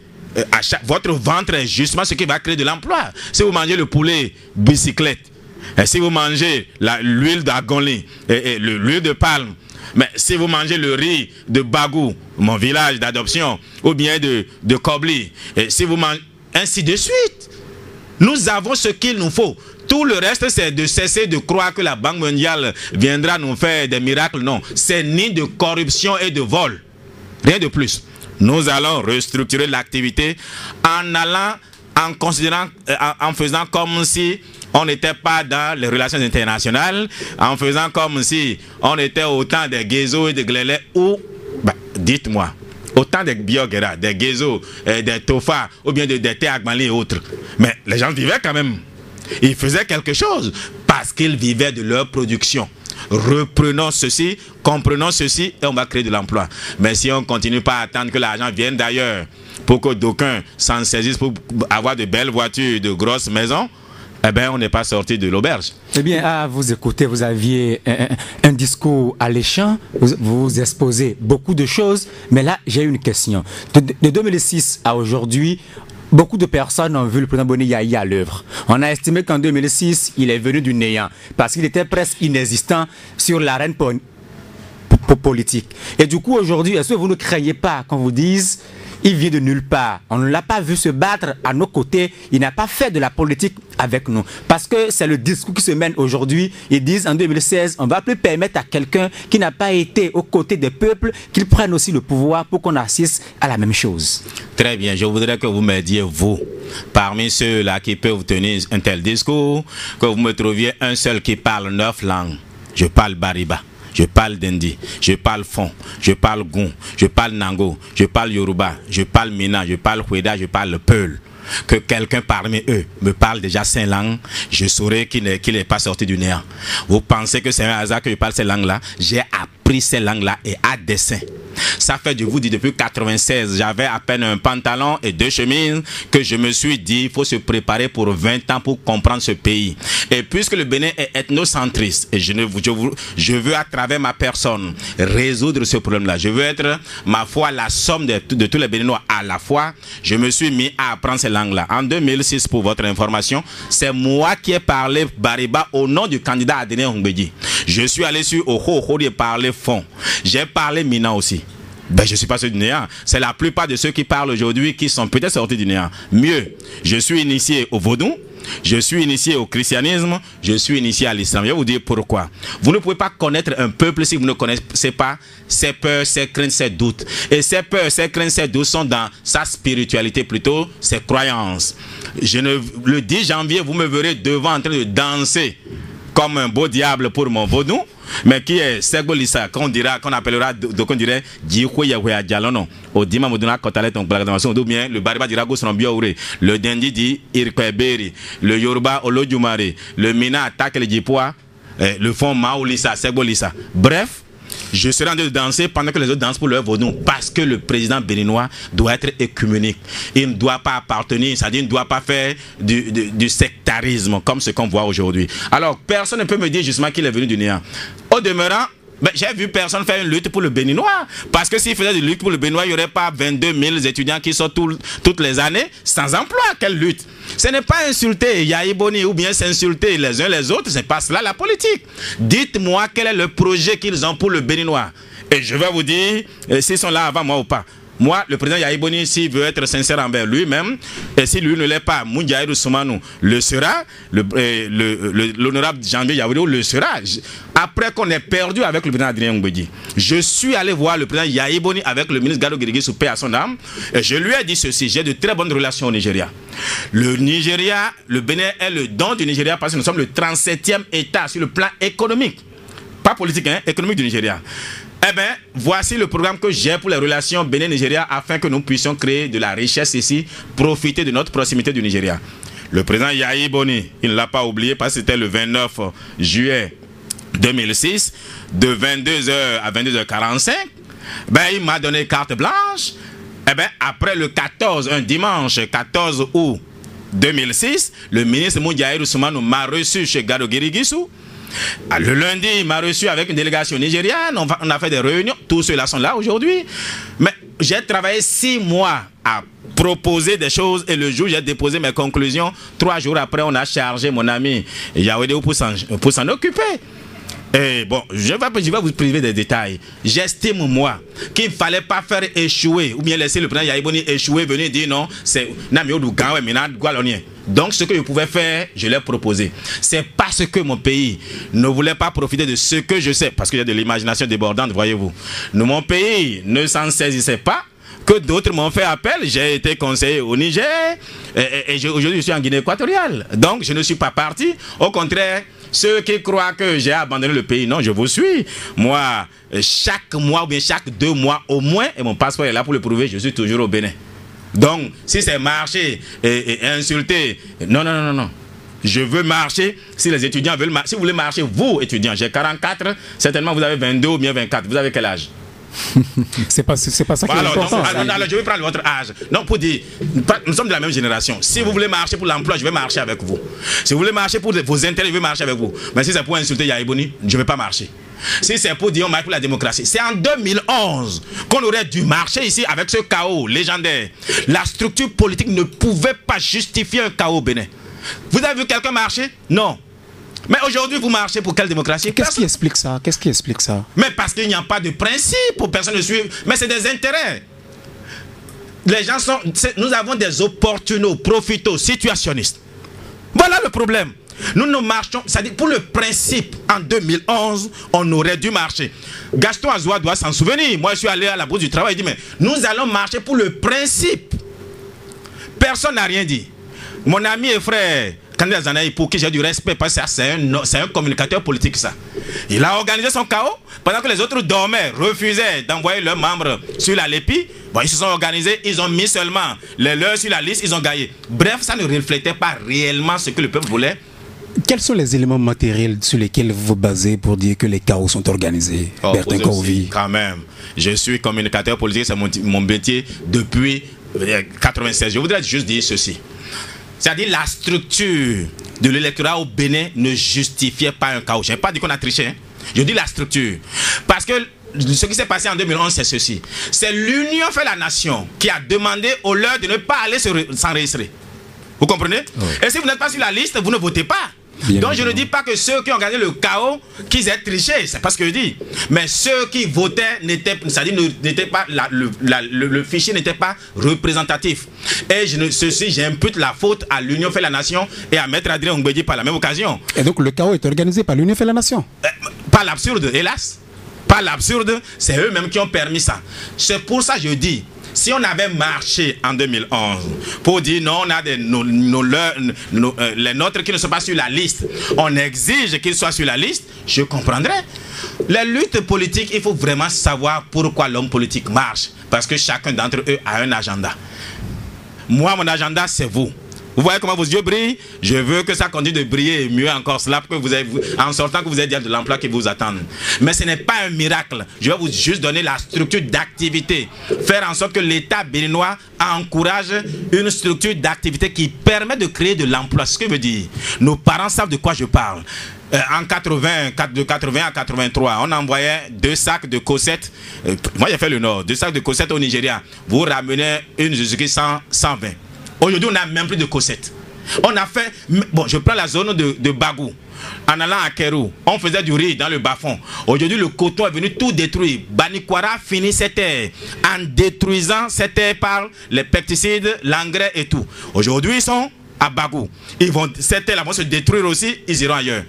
votre ventre est justement ce qui va créer de l'emploi. Si vous mangez le poulet bicyclette, Et si vous mangez l'huile d'agoli et l'huile de palme, mais si vous mangez le riz de Bagou, mon village d'adoption, ou bien de Kobli, et si vous mangez, ainsi de suite, nous avons ce qu'il nous faut. Tout le reste, c'est de cesser de croire que la Banque mondiale viendra nous faire des miracles. Non, c'est ni de corruption et de vol. Rien de plus. Nous allons restructurer l'activité en faisant comme si on n'était pas dans les relations internationales, en faisant comme si on était au temps des Guézo et des Glélé, ou, dites-moi, au temps des Biogera, des Guézo, des Tofa, ou bien des Théagmali et autres. Mais les gens vivaient quand même. Ils faisaient quelque chose parce qu'ils vivaient de leur production. Reprenons ceci, comprenons ceci et on va créer de l'emploi. Mais si on ne continue pas à attendre que l'argent vienne d'ailleurs pour que d'aucuns s'en saisissent pour avoir de belles voitures, de grosses maisons, eh bien, on n'est pas sorti de l'auberge. Eh bien, à vous écouter, vous aviez un discours alléchant, vous exposez beaucoup de choses, mais là, j'ai une question. De 2006 à aujourd'hui, beaucoup de personnes ont vu le président Boni Yayi à l'œuvre. On a estimé qu'en 2006, il est venu du néant, parce qu'il était presque inexistant sur l'arène politique. Et du coup, aujourd'hui, est-ce que vous ne craignez pas qu'on vous dise il vient de nulle part. On ne l'a pas vu se battre à nos côtés. Il n'a pas fait de la politique avec nous. Parce que c'est le discours qui se mène aujourd'hui. Ils disent en 2016, on ne va plus permettre à quelqu'un qui n'a pas été aux côtés des peuples qu'il prenne aussi le pouvoir pour qu'on assiste à la même chose. Très bien. Je voudrais que vous m'aidiez, vous, parmi ceux-là qui peuvent tenir un tel discours, que vous me trouviez un seul qui parle 9 langues. Je parle Bariba. Je parle Dendi, je parle Fon, je parle Goun, je parle Nango, je parle Yoruba, je parle Mina, je parle Houeda, je parle Peul. Que quelqu'un parmi eux me parle déjà 5 langues, je saurais qu'il n'est pas sorti du néant. Vous pensez que c'est un hasard que je parle ces langues-là? J'ai appris ces langues-là et à dessein. Ça fait, je vous dis, depuis 96, j'avais à peine un pantalon et 2 chemises que je me suis dit, il faut se préparer pour 20 ans pour comprendre ce pays. Et puisque le Bénin est ethnocentriste, et je veux à travers ma personne résoudre ce problème-là. Je veux être, ma foi, la somme de tous les Béninois à la fois. Je me suis mis à apprendre ces langues-là. En 2006, pour votre information, c'est moi qui ai parlé Bariba au nom du candidat Adrien Ongbedi. Je suis allé sur Oho et parler Fon. J'ai parlé Mina aussi. Ben, je ne suis pas ceux du néant. C'est la plupart de ceux qui parlent aujourd'hui qui sont peut-être sortis du néant. Mieux, je suis initié au vaudou, je suis initié au christianisme, je suis initié à l'islam. Je vais vous dire pourquoi. Vous ne pouvez pas connaître un peuple si vous ne connaissez pas ses peurs, ses craintes, ses doutes. Et ses peurs, ses craintes, ses doutes sont dans sa spiritualité plutôt, ses croyances. Le 10 janvier, vous me verrez devant en train de danser comme un beau diable pour mon vaudou, mais qui est Segolissa, qu'on appellera, donc on dirait au Dima Moduna Kotalet, ou bien le Bariba dira Gosrambioure, le Dendi dit Irkweberi, le Yoruba Olodjumare, le Mina attaque le Djipoa, le fond Maolissa, Segolissa. Bref, je serai en train de danser pendant que les autres dansent pour leur vaudou, parce que le président béninois doit être écuménique. Il ne doit pas appartenir, c'est-à-dire il ne doit pas faire du sectarisme comme ce qu'on voit aujourd'hui. Alors, personne ne peut me dire justement qu'il est venu du néant. Au demeurant, j'ai vu personne faire une lutte pour le Béninois. Parce que s'il faisait une lutte pour le Béninois, il n'y aurait pas 22 000 étudiants qui sortent toutes les années sans emploi. Quelle lutte? Ce n'est pas insulter Yayi Boni ou bien s'insulter les uns les autres. Ce n'est pas cela la politique. Dites-moi quel est le projet qu'ils ont pour le Béninois. Et je vais vous dire s'ils sont là avant moi ou pas. Moi, le président Yayi Boni, s'il veut être sincère envers lui-même, et si lui ne l'est pas, Moundiaïrou Soumanou le sera, l'honorable Janvier Yaourou le sera. Après qu'on ait perdu avec le président Adrien Ongbedi, je suis allé voir le président Yayi Boni avec le ministre Gado Guirigui sous paix à son âme, et je lui ai dit ceci: j'ai de très bonnes relations au Nigeria. Le Nigeria, le Bénin est le don du Nigeria parce que nous sommes le 37e État sur le plan économique. Pas politique, hein, économique du Nigeria. Eh bien, voici le programme que j'ai pour les relations Bénin-Nigeria afin que nous puissions créer de la richesse ici, profiter de notre proximité du Nigeria. Le président Yayi Boni, il ne l'a pas oublié parce que c'était le 29 juillet 2006, de 22h à 22h45, ben, il m'a donné carte blanche. Eh bien, après le 14, un dimanche 14 août 2006, le ministre Moundiaïrou Soumanou m'a reçu chez Gado Guiriguissou. Le lundi, il m'a reçu avec une délégation nigériane. On a fait des réunions. Tous ceux-là sont là aujourd'hui. Mais j'ai travaillé 6 mois à proposer des choses et le jour où j'ai déposé mes conclusions, 3 jours après, on a chargé mon ami Yaoudé pour s'en occuper. Et bon, je vais vous priver des détails. J'estime, moi, qu'il ne fallait pas faire échouer, ou bien laisser le président Yaïboni échouer, venir dire non, c'est Namioudou Gawe, Mina Gualonien. Donc, ce que je pouvais faire, je l'ai proposé. C'est parce que mon pays ne voulait pas profiter de ce que je sais, parce qu'il y a de l'imagination débordante, voyez-vous. Mon pays ne s'en saisissait pas, que d'autres m'ont fait appel. J'ai été conseiller au Niger, et aujourd'hui, je suis en Guinée équatoriale. Donc, je ne suis pas parti. Au contraire, ceux qui croient que j'ai abandonné le pays, non, je vous suis. Moi, chaque mois ou bien chaque 2 mois au moins, et mon passeport est là pour le prouver, je suis toujours au Bénin. Donc, si c'est marcher et insulter, non. Je veux marcher. Si les étudiants veulent marcher, si vous voulez marcher, vous, étudiants, j'ai 44, certainement vous avez 22 ou bien 24. Vous avez quel âge? C'est pas ça qui est important. Alors, je vais prendre votre âge. Donc, pour dire, nous sommes de la même génération. Si vous voulez marcher pour l'emploi, je vais marcher avec vous. Si vous voulez marcher pour vos intérêts, je vais marcher avec vous. Mais si c'est pour insulter Yaïboni, je ne vais pas marcher. Si c'est pour dire on marche pour la démocratie, c'est en 2011 qu'on aurait dû marcher ici avec ce chaos légendaire. La structure politique ne pouvait pas justifier un chaos au Bénin. Vous avez vu quelqu'un marcher? Non. Mais aujourd'hui, vous marchez pour quelle démocratie? Qu'est-ce qui explique ça? Qu'est-ce qui explique ça? Mais parce qu'il n'y a pas de principe pour personne ne suivre. Mais c'est des intérêts. Les gens sont... Nous avons des opportunos, profitos, situationnistes. Voilà le problème. Nous nous marchons, c'est-à-dire pour le principe, en 2011, on aurait dû marcher. Gaston Azoua doit s'en souvenir. Moi, je suis allé à la bourse du travail, il dit, mais nous allons marcher pour le principe. Personne n'a rien dit. Mon ami et frère, Kandé Zanaï, pour qui j'ai du respect, parce que c'est un communicateur politique, ça. Il a organisé son chaos, pendant que les autres dormaient, refusaient d'envoyer leurs membres sur la LEPI. Bon, ils se sont organisés, ils ont mis seulement les leurs sur la liste, ils ont gagné. Bref, ça ne reflétait pas réellement ce que le peuple voulait. Quels sont les éléments matériels sur lesquels vous vous basez pour dire que les chaos sont organisés, Bertin Korouvi? Quand même, je suis communicateur politique, c'est mon métier depuis 1996. Je voudrais juste dire ceci. C'est-à-dire la structure de l'électorat au Bénin ne justifiait pas un chaos. Je n'ai pas dit qu'on a triché. Hein. Je dis la structure. Parce que ce qui s'est passé en 2011, c'est ceci. C'est l'Union fait la nation qui a demandé aux leurs de ne pas aller s'enregistrer. Vous comprenez? Oui. Et si vous n'êtes pas sur la liste, vous ne votez pas. Bien donc je ne dis pas que ceux qui ont gagné le chaos, qu'ils aient triché, c'est pas ce que je dis. Mais ceux qui votaient n'étaient pas le fichier n'était pas représentatif. Et j'impute la faute à l'Union fait la nation et à Maître Adrien Ongbedi par la même occasion. Et donc le chaos est organisé par l'Union fait la nation? Pas l'absurde, hélas. Pas l'absurde, c'est eux-mêmes qui ont permis ça. C'est pour ça que je dis. Si on avait marché en 2011 pour dire non, on a les nôtres qui ne sont pas sur la liste, on exige qu'ils soient sur la liste, je comprendrais. Les luttes politiques, il faut vraiment savoir pourquoi l'homme politique marche. Parce que chacun d'entre eux a un agenda. Moi, mon agenda, c'est vous. Vous voyez comment vos yeux brillent? Je veux que ça continue de briller, mieux encore cela, que vous ayez, en sortant que vous ayez de l'emploi qui vous attend. Mais ce n'est pas un miracle. Je vais vous juste donner la structure d'activité. Faire en sorte que l'État béninois encourage une structure d'activité qui permet de créer de l'emploi. Ce que veut dire, nos parents savent de quoi je parle. En de 80 à 83, on envoyait 2 sacs de cossettes. Moi, j'ai fait le Nord. 2 sacs de cossettes au Nigeria. Vous ramenez une Suzuki 120. Aujourd'hui, on n'a même plus de cossettes. On a fait... Bon, je prends la zone de Bagou. En allant à Kérou, on faisait du riz dans le bas-fond. Aujourd'hui, le coton est venu tout détruire. Banikwara finit cette terre en détruisant cette terre par les pesticides, l'engrais et tout. Aujourd'hui, ils sont à Bagou. Cette terre vont se détruire aussi, ils iront ailleurs.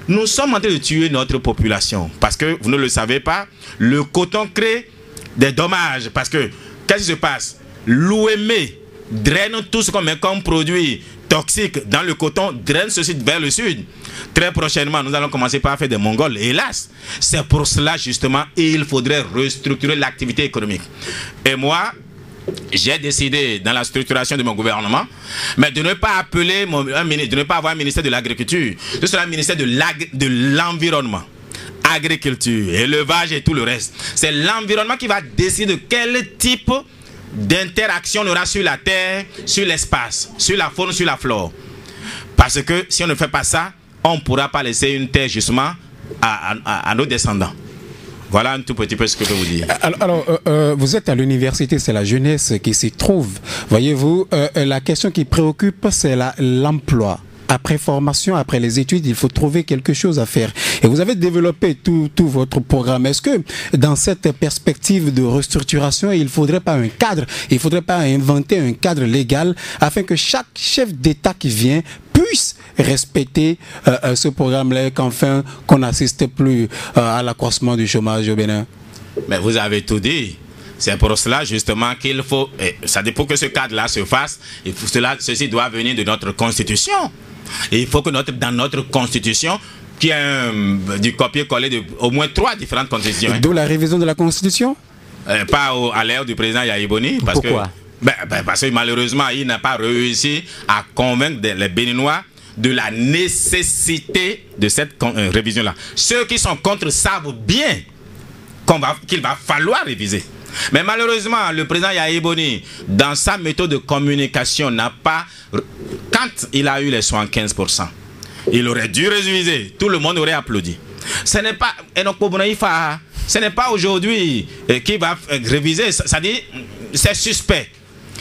Nous sommes en train de tuer notre population. Parce que, vous ne le savez pas, le coton crée des dommages. Parce que, qu'est-ce qui se passe? L'OME draine tout ce qu'on met comme produit toxique dans le coton, draine ceci vers le sud. Très prochainement, nous allons commencer par faire des Mongols. Hélas, c'est pour cela justement il faudrait restructurer l'activité économique. Et moi, j'ai décidé dans la structuration de mon gouvernement, mais de ne pas appeler de ne pas avoir un ministère de l'agriculture. Ce sera un ministère de l'environnement. Agriculture, élevage et tout le reste. C'est l'environnement qui va décider de quel type d'interaction on aura sur la terre, sur l'espace, sur la faune, sur la flore. Parce que si on ne fait pas ça, on ne pourra pas laisser une terre justement à nos descendants. Voilà un tout petit peu ce que je peux vous dire. Alors vous êtes à l'université, c'est la jeunesse qui s'y trouve. Voyez-vous, la question qui préoccupe, c'est l'emploi. Après formation, après les études, il faut trouver quelque chose à faire. Et vous avez développé tout votre programme. Est-ce que dans cette perspective de restructuration, il ne faudrait pas un cadre, il ne faudrait pas inventer un cadre légal afin que chaque chef d'État qui vient puisse respecter ce programme-là, qu'enfin qu'on n'assiste plus à l'accroissement du chômage au Bénin? Mais vous avez tout dit. C'est pour cela justement qu'il faut, ça dépend que ce cadre-là se fasse, ceci doit venir de notre constitution. Et il faut que dans notre constitution, qu'il y ait du copier-coller de au moins 3 différentes constitutions. D'où la révision de la constitution? Pas à l'ère du président Yahya Boni. Pourquoi? Parce que malheureusement, il n'a pas réussi à convaincre les Béninois de la nécessité de cette révision-là. Ceux qui sont contre savent bien qu'il va falloir réviser. Mais malheureusement, le président Yahya Boni, dans sa méthode de communication, n'a pas... Quand il a eu les 75%, il aurait dû réviser. Tout le monde aurait applaudi. Ce n'est pas... Ce n'est pas aujourd'hui qui va réviser. Ça dit, c'est suspect.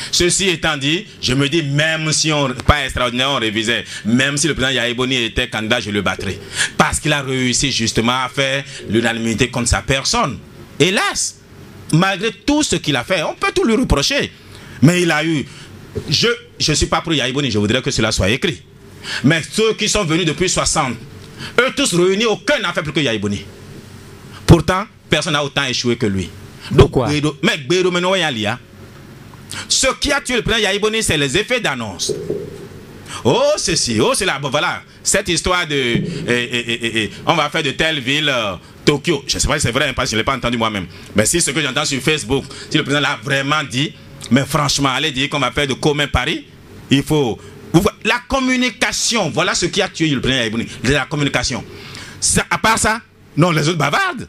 Ceci étant dit, je me dis, même si pas extraordinaire, on révisait, même si le président Yahya Boni était candidat, je le battrais. Parce qu'il a réussi justement à faire l'unanimité contre sa personne. Hélas, malgré tout ce qu'il a fait, on peut tout lui reprocher. Mais il a eu... Je ne suis pas pour Yahya Boni, je voudrais que cela soit écrit. Mais ceux qui sont venus depuis 60, eux tous réunis, aucun n'a fait plus que Yahya Boni. Pourtant, personne n'a autant échoué que lui. Pourquoi? Mais ce qui a tué le président Yahya Boni, c'est les effets d'annonce. Oh, ceci, oh, cela. Bon, voilà, cette histoire de... on va faire de telle ville... Tokyo, je ne sais pas si c'est vrai, parce que je ne l'ai pas entendu moi-même. Mais si ce que j'entends sur Facebook, si le président l'a vraiment dit, mais franchement, allez dire qu'on va faire de commun Paris, il faut... La communication, voilà ce qui a tué le président Yahya Boni, la communication. À part ça, non, les autres bavardent.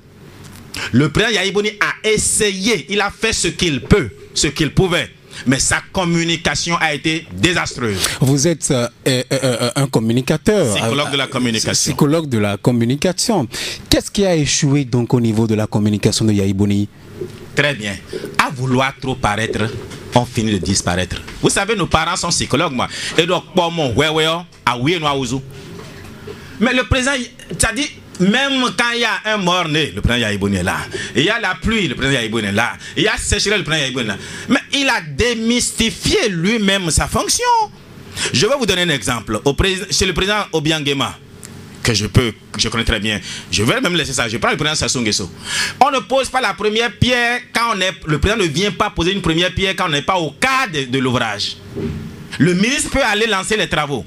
Le président Yahya Boni a essayé, il a fait ce qu'il peut, ce qu'il pouvait. Mais sa communication a été désastreuse. Vous êtes un communicateur. Psychologue de la communication. Psychologue de la communication. Qu'est-ce qui a échoué donc au niveau de la communication de Yahya Boni? Très bien. À vouloir trop paraître, on finit de disparaître. Vous savez, nos parents sont psychologues, moi. Et donc, pour mon mais le président, ça dit, même quand il y a un mort-né, le président Yahya Boni est là. Il y a la pluie, le président Yahya Boni est là. Il y a sécheresse, le président Yahya Boni est là. Mais il a démystifié lui-même sa fonction. Je vais vous donner un exemple. Chez le président Obiangema, que je connais très bien. Je vais même laisser ça. Je prends le président Sassou Nguesso. On ne pose pas la première pierre quand le président ne vient pas poser une première pierre quand on n'est pas au cadre de l'ouvrage. Le ministre peut aller lancer les travaux.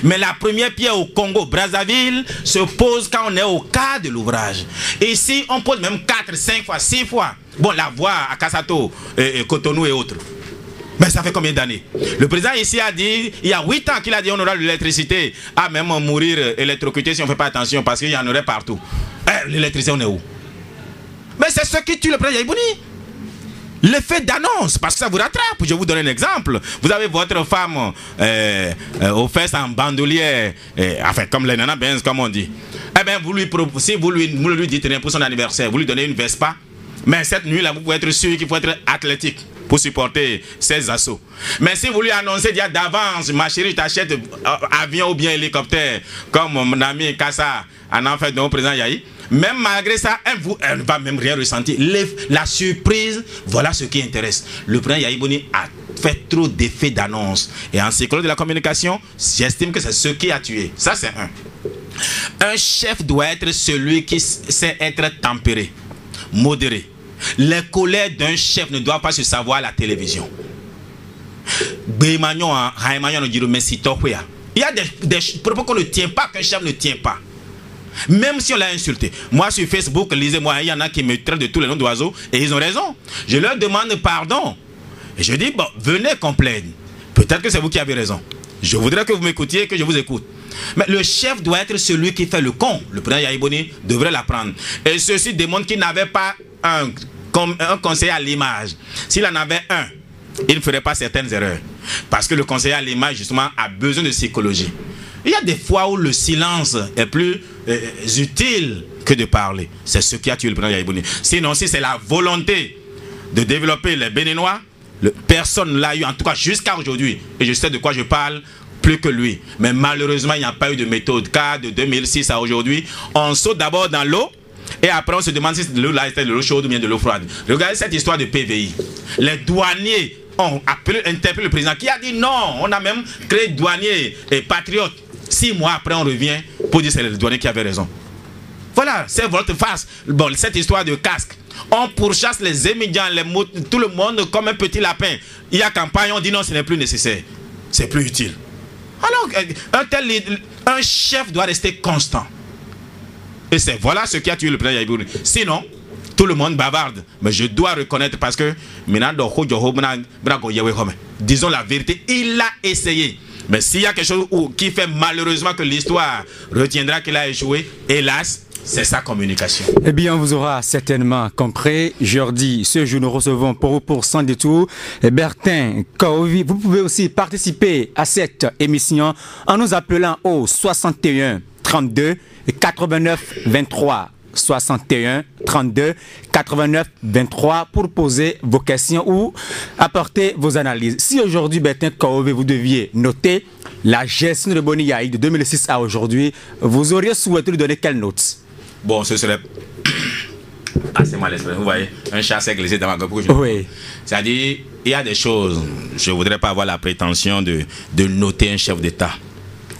Mais la première pierre au Congo, Brazzaville, se pose quand on est au cadre de l'ouvrage. Ici, on pose même 4, 5 fois, 6 fois. Bon, la voie à Kassato, Cotonou et autres. Mais ça fait combien d'années? Le président ici a dit, il y a 8 ans qu'il a dit on aura l'électricité. Ah, même mourir électrocuté si on ne fait pas attention parce qu'il y en aurait partout. L'électricité, on est où? Mais c'est ce qui tue le président Yahya Boni. L'effet d'annonce, parce que ça vous rattrape. Je vous donne un exemple. Vous avez votre femme aux fesses en bandoulière, enfin comme les nanas benz, comme on dit. Eh bien, si vous lui dites rien pour son anniversaire, vous lui donnez une Vespa. Mais cette nuit-là, vous pouvez être sûr qu'il faut être athlétique pour supporter ces assauts. Mais si vous lui annoncez d'avance, ma chérie, t'achètes avion ou bien hélicoptère, comme mon ami Kassa en a fait de mon président Yahya, même malgré ça, elle ne va même rien ressentir. La surprise, voilà ce qui intéresse. Le président Yahya Boni a fait trop d'effets d'annonce. Et en psychologie de la communication, j'estime que c'est ce qui a tué. Ça, c'est un. Un chef doit être celui qui sait être tempéré, modéré. Les colères d'un chef ne doivent pas se savoir à la télévision. Il y a des propos qu'on ne tient pas, qu'un chef ne tient pas. Même si on l'a insulté. Moi sur Facebook, lisez-moi, il y en a qui me traitent de tous les noms d'oiseaux et ils ont raison. Je leur demande pardon. Et je dis, bon, venez qu'on plaide. Peut-être que c'est vous qui avez raison. Je voudrais que vous m'écoutiez et que je vous écoute. Mais le chef doit être celui qui fait le con. Le président Yahya Boni devrait l'apprendre. Et ceci démontre qu'il n'avait pas un conseiller à l'image. S'il en avait un, il ne ferait pas certaines erreurs. Parce que le conseiller à l'image, justement, a besoin de psychologie. Il y a des fois où le silence est plus utile que de parler. C'est ce qui a tué le président Yaya Boni. Sinon, si c'est la volonté de développer les Béninois, personne ne l'a eu, en tout cas jusqu'à aujourd'hui. Et je sais de quoi je parle plus que lui. Mais malheureusement, il n'y a pas eu de méthode. Car de 2006 à aujourd'hui, on saute d'abord dans l'eau et après on se demande si c'est de l'eau là, de l'eau chaude ou bien de l'eau froide. Regardez cette histoire de PVI. Les douaniers ont interpellé le président qui a dit non. On a même créé douaniers et patriotes. 6 mois après, on revient pour dire que c'est le douanier qui avait raison. Voilà, c'est votre face. Bon, cette histoire de casque. On pourchasse les émigrants, tout le monde comme un petit lapin. Il y a campagne, on dit non, ce n'est plus nécessaire. C'est plus utile. Alors, un chef doit rester constant. Et c'est voilà ce qui a tué le président Yaya Boni. Sinon, tout le monde bavarde. Mais je dois reconnaître parce que disons la vérité, il a essayé. Mais s'il y a quelque chose qui fait malheureusement que l'histoire retiendra qu'il a échoué, hélas, c'est sa communication. Eh bien, on vous aura certainement compris. Jeudi, ce jour, nous recevons pour Sans Détour Bertin Kaovi. Vous pouvez aussi participer à cette émission en nous appelant au 61 32 89 23. 61 32 89 23 pour poser vos questions ou apporter vos analyses. Si aujourd'hui, Bertin Kaovi, vous deviez noter la gestion de Boni Yayi de 2006 à aujourd'hui, vous auriez souhaité lui donner quelle note? Bon, ce serait assez mal exprimé. Vous voyez, un chat s'est glissé dans ma gorge. Oui. C'est-à-dire, il y a des choses, je ne voudrais pas avoir la prétention de noter un chef d'État.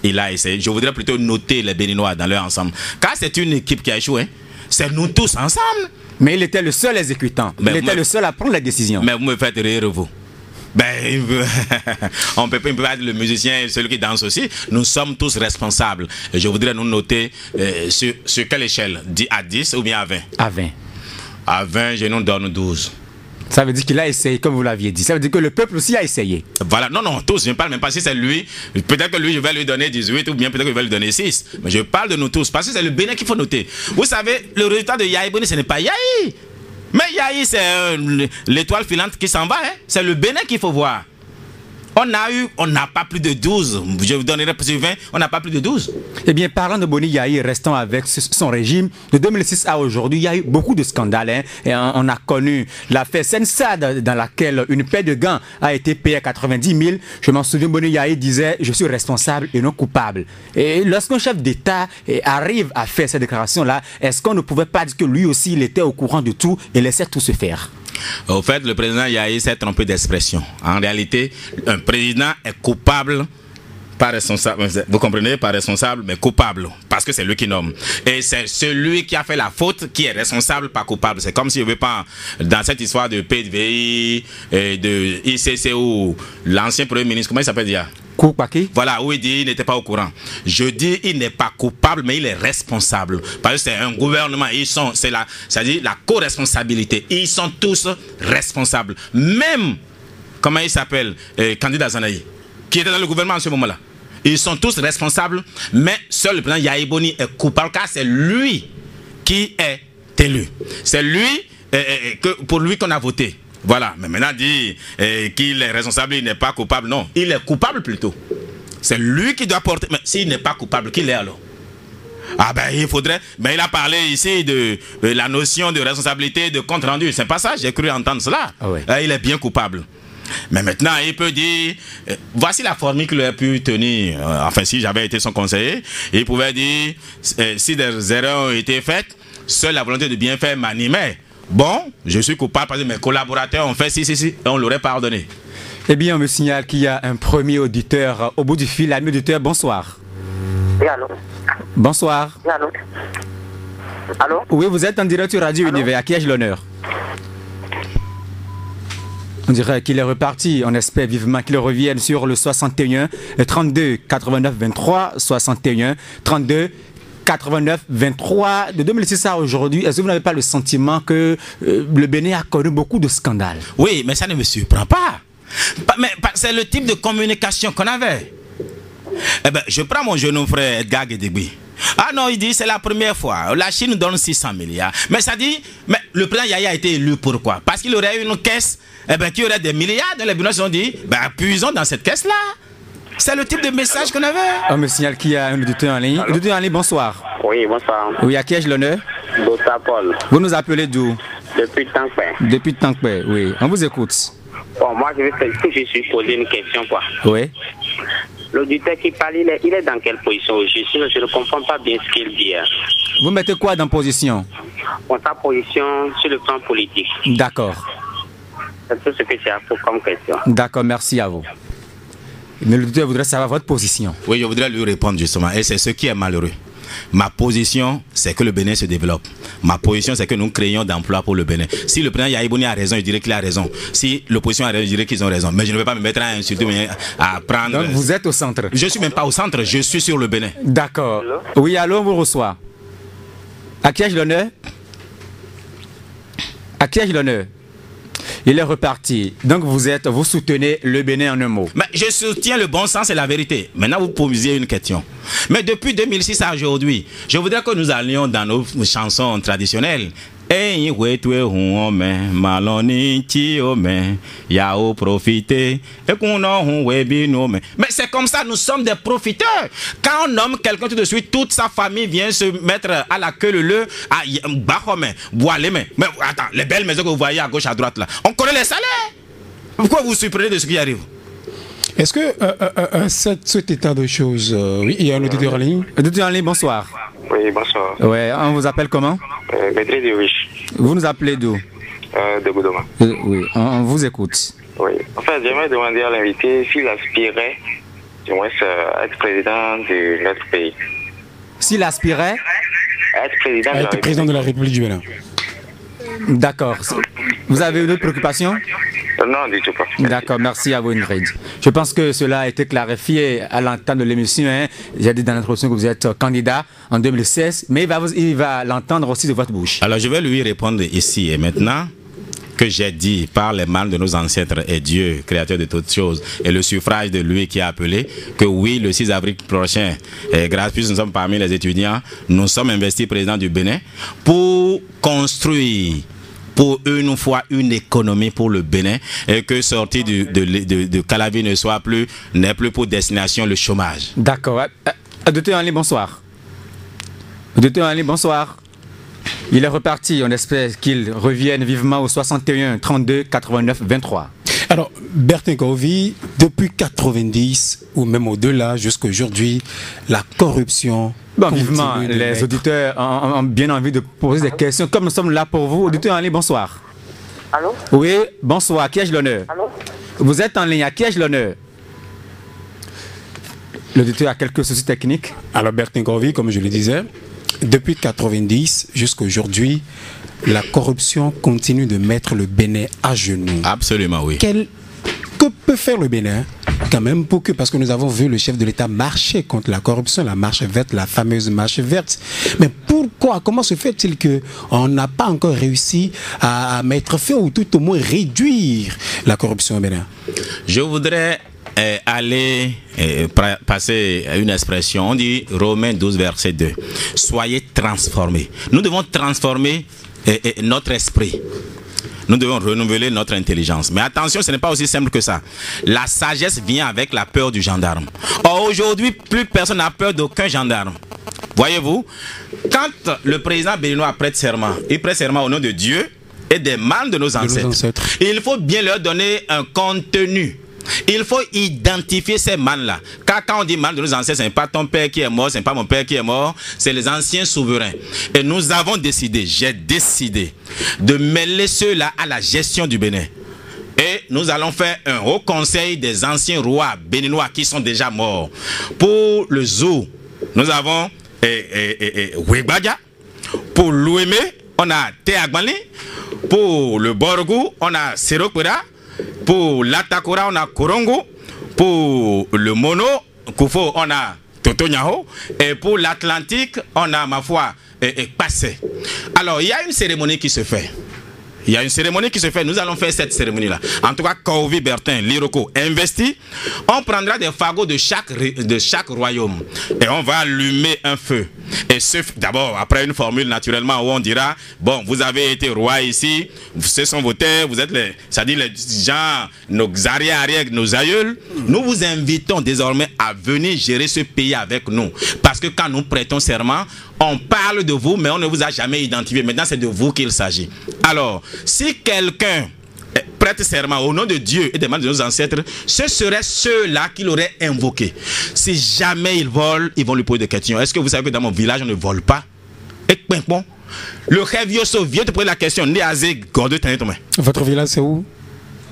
Il a essayé. Je voudrais plutôt noter les Béninois dans leur ensemble. Car c'est une équipe qui a échoué. C'est nous tous ensemble. Mais il était le seul exécutant. Il était le seul à prendre la décision. Mais vous me faites rire, vous. Ben, on peut pas être le musicien, celui qui danse aussi. Nous sommes tous responsables. Et je voudrais nous noter sur quelle échelle? À 10 ou bien à 20? À 20. À 20, je nous donne 12. Ça veut dire qu'il a essayé, comme vous l'aviez dit. Ça veut dire que le peuple aussi a essayé. Voilà, non, tous. Je ne parle même pas si c'est lui. Peut-être que lui, je vais lui donner 18 ou bien peut-être que je vais lui donner 6. Mais je parle de nous tous parce que c'est le Bénin qu'il faut noter. Vous savez, le résultat de Yaya Boni, ce n'est pas Yayi. Mais Yayi, c'est l'étoile filante qui s'en va. Hein? C'est le Bénin qu'il faut voir. On n'a pas plus de 12. Je vous donnerai plus de 20. On n'a pas plus de 12. Eh bien, parlant de Boni Yayi, restons avec son régime. De 2006 à aujourd'hui, il y a eu beaucoup de scandales. Hein, et on a connu l'affaire Sensad, dans laquelle une paire de gants a été payée à 90 000. Je m'en souviens, Boni Yayi disait « Je suis responsable et non coupable ». Et lorsqu'un chef d'État arrive à faire cette déclaration-là, est-ce qu'on ne pouvait pas dire que lui aussi, il était au courant de tout et laissait tout se faire? Au fait, le président Yayi s'est trompé d'expression. En réalité, un président est coupable, pas responsable, vous comprenez, pas responsable, mais coupable, parce que c'est lui qui nomme. Et c'est celui qui a fait la faute qui est responsable, pas coupable. C'est comme si je ne veux pas, dans cette histoire de PDVI et de ICC, où l'ancien premier ministre, comment il s'appelle déjà? Voilà, où il dit il n'était pas au courant. Je dis il n'est pas coupable, mais il est responsable. Parce que c'est un gouvernement, c'est-à-dire la co-responsabilité. Ils sont tous responsables. Même, comment il s'appelle, candidat Zanaï, qui était dans le gouvernement en ce moment-là. Ils sont tous responsables, mais seul le président Yaya Boni est coupable, car c'est lui qui est élu. C'est lui, pour lui qu'on a voté. Voilà, mais maintenant dit qu'il est responsable, il n'est pas coupable. Non, il est coupable plutôt. C'est lui qui doit porter. Mais s'il n'est pas coupable, qui l'est alors? Ah ben il faudrait. Ben il a parlé ici de la notion de responsabilité, de compte rendu. C'est pas ça, j'ai cru entendre cela. Ah ouais. Il est bien coupable. Mais maintenant, il peut dire, voici la formule qu'il aurait pu tenir. Enfin, si j'avais été son conseiller, il pouvait dire, si des erreurs ont été faites, seule la volonté de bien faire m'animait. Bon, je suis coupable parce que mes collaborateurs ont fait si, et on l'aurait pardonné. Eh bien, on me signale qu'il y a un premier auditeur au bout du fil. Ami auditeur, bonsoir. Oui, allô. Bonsoir. Oui, allô. Allô. Oui, vous êtes en direct sur Radio Univers. À qui ai-je l'honneur? On dirait qu'il est reparti. On espère vivement qu'il revienne sur le 61 32 89 23 61 32 89 23 de 2006 à aujourd'hui. Est-ce que vous n'avez pas le sentiment que le Bénin a connu beaucoup de scandales? Oui, mais ça ne me surprend pas. Mais c'est le type de communication qu'on avait. Eh ben, je prends mon jeune frère Edgar Guédégui. Ah non, il dit c'est la première fois. La Chine donne 600 milliards. Mais ça dit, mais le président Yaya a été élu pourquoi? Parce qu'il aurait une caisse qui aurait des milliards. Les Béninois ont dit, ben, puisons dans cette caisse-là. C'est le type de message qu'on avait. On me signale qu'il y a un auditeur en ligne. Auditeur en ligne, bonsoir. Oui, bonsoir. Oui, à qui ai-je l'honneur? Dota Paul. Vous nous appelez d'où? Depuis Tankpé. Depuis Tankpé, oui. On vous écoute. Bon, moi, je suis poser une question, quoi. Oui. L'auditeur qui parle, il est dans quelle position aujourd'hui? Sinon, je ne comprends pas bien ce qu'il dit. Vous mettez quoi dans position? Bon, sa position sur le plan politique. D'accord. C'est tout ce que j'ai à faire comme question. D'accord, merci à vous. Mais l'auditeur voudrait savoir votre position. Oui, je voudrais lui répondre justement. Et c'est ce qui est malheureux. Ma position, c'est que le Bénin se développe. Ma position, c'est que nous créons d'emplois pour le Bénin. Si le président Yahibouni a raison, je dirais qu'il a raison. Si l'opposition a raison, je dirais qu'ils ont raison. Mais je ne vais pas me mettre à insulter, à prendre... Donc vous êtes au centre? Je ne suis même pas au centre, je suis sur le Bénin. D'accord. Oui, allô, on vous reçoit. À qui ai-je l'honneur? À qui ai-je l'honneur? Il est reparti. Donc vous soutenez le Bénin en un mot. Mais je soutiens le bon sens et la vérité. Maintenant, vous posez une question. Mais depuis 2006 à aujourd'hui, je voudrais que nous allions dans nos chansons traditionnelles. Mais c'est comme ça, nous sommes des profiteurs. Quand on nomme quelqu'un tout de suite, toute sa famille vient se mettre à la queue leu. Mais attends, les belles maisons que vous voyez à gauche, à droite là, on connaît les salaires. Pourquoi vous vous surprenez de ce qui arrive? Est-ce que cet état de choses, oui, il y a un auditeur en ligne? Auditeur en ligne, bonsoir. Oui, bonsoir. Ouais, on vous appelle comment? Maîtrise du Riche. Vous nous appelez d'où? De Goudoma. Oui, on vous écoute. Oui. En fait, j'aimerais demander à l'invité s'il aspirait, du moins, à être président de notre pays. S'il aspirait à être président de la République du Bénin. D'accord. Vous avez une autre préoccupation? Non, du tout pas. D'accord, merci à vous Ingrid. Je pense que cela a été clarifié à l'entente de l'émission. Hein. J'ai dit dans l'introduction que vous êtes candidat en 2016, mais il va l'entendre aussi de votre bouche. Alors je vais lui répondre ici et maintenant que j'ai dit par les mains de nos ancêtres et Dieu, créateur de toutes choses, et le suffrage de lui qui a appelé, que oui, le 6 avril prochain, et grâce puisque nous sommes parmi les étudiants, nous sommes investis président du Bénin pour construire pour une fois une économie pour le Bénin et que sortir de Calavi n'est plus pour destination le chômage. D'accord. Auditeur en ligne, bonsoir. Auditeur en ligne, bonsoir. Il est reparti, on espère qu'il revienne vivement au 61 32 89 23. Alors, Bertin Kovi, depuis 90 ou même au-delà jusqu'à aujourd'hui, la corruption... Bon, vivement, les auditeurs ont bien envie de poser des questions. Comme nous sommes là pour vous, auditeurs en ligne, bonsoir. Allô? Oui, bonsoir, à qui ai-je l'honneur? Allô? Vous êtes en ligne, à qui ai-je l'honneur? L'auditeur a quelques soucis techniques. Alors, Bertin Kovi, comme je le disais, depuis 90 jusqu'à aujourd'hui, la corruption continue de mettre le Bénin à genoux. Absolument, oui. Que peut faire le Bénin quand même pour que, parce que nous avons vu le chef de l'État marcher contre la corruption, la marche verte, la fameuse marche verte. Mais pourquoi, comment se fait-il qu'on n'a pas encore réussi à mettre fin ou tout au moins réduire la corruption au Bénin? Je voudrais passer à une expression, on dit Romains 12 verset 2. Soyez transformés. Nous devons transformer notre esprit. Nous devons renouveler notre intelligence. Mais attention, ce n'est pas aussi simple que ça. La sagesse vient avec la peur du gendarme. Or, aujourd'hui, plus personne n'a peur d'aucun gendarme. Voyez-vous, quand le président béninois prête serment, il prête serment au nom de Dieu et des mâles de nos ancêtres. Il faut bien leur donner un contenu. Il faut identifier ces mânes-là. Car quand on dit mânes de nos ancêtres, ce n'est pas ton père qui est mort, ce n'est pas mon père qui est mort, c'est les anciens souverains. Et nous avons décidé, j'ai décidé de mêler ceux-là à la gestion du Bénin. Et nous allons faire un haut conseil des anciens rois béninois qui sont déjà morts. Pour le Zou, nous avons Wegbadia. Pour l'Ouémé, on a Théagbali. Pour le Borgou, on a Serokwera. Pour l'Atakora, on a Korongo. Pour le Mono, Koufo, on a Totonyaho. Et pour l'Atlantique, on a, ma foi, Passé. Alors, il y a une cérémonie qui se fait. Il y a une cérémonie qui se fait. Nous allons faire cette cérémonie-là. En tout cas, Kovi, Bertin, Liroko investi. On prendra des fagots de chaque royaume. Et on va allumer un feu. Et d'abord, après une formule naturellement où on dira, bon, vous avez été roi ici, ce sont vos terres, vous êtes c'est-à-dire les gens, nos arrière-arrière, nos aïeuls. Nous vous invitons désormais à venir gérer ce pays avec nous. Parce que quand nous prêtons serment, on parle de vous, mais on ne vous a jamais identifié. Maintenant, c'est de vous qu'il s'agit. Alors, si quelqu'un prête serment au nom de Dieu et des mains de nos ancêtres, ce seraient ceux-là qu'il aurait invoqués. Si jamais ils volent, ils vont lui poser des questions. Est-ce que vous savez que dans mon village, on ne vole pas? Et bon, le Révioso vient te poser la question. Votre village, c'est où?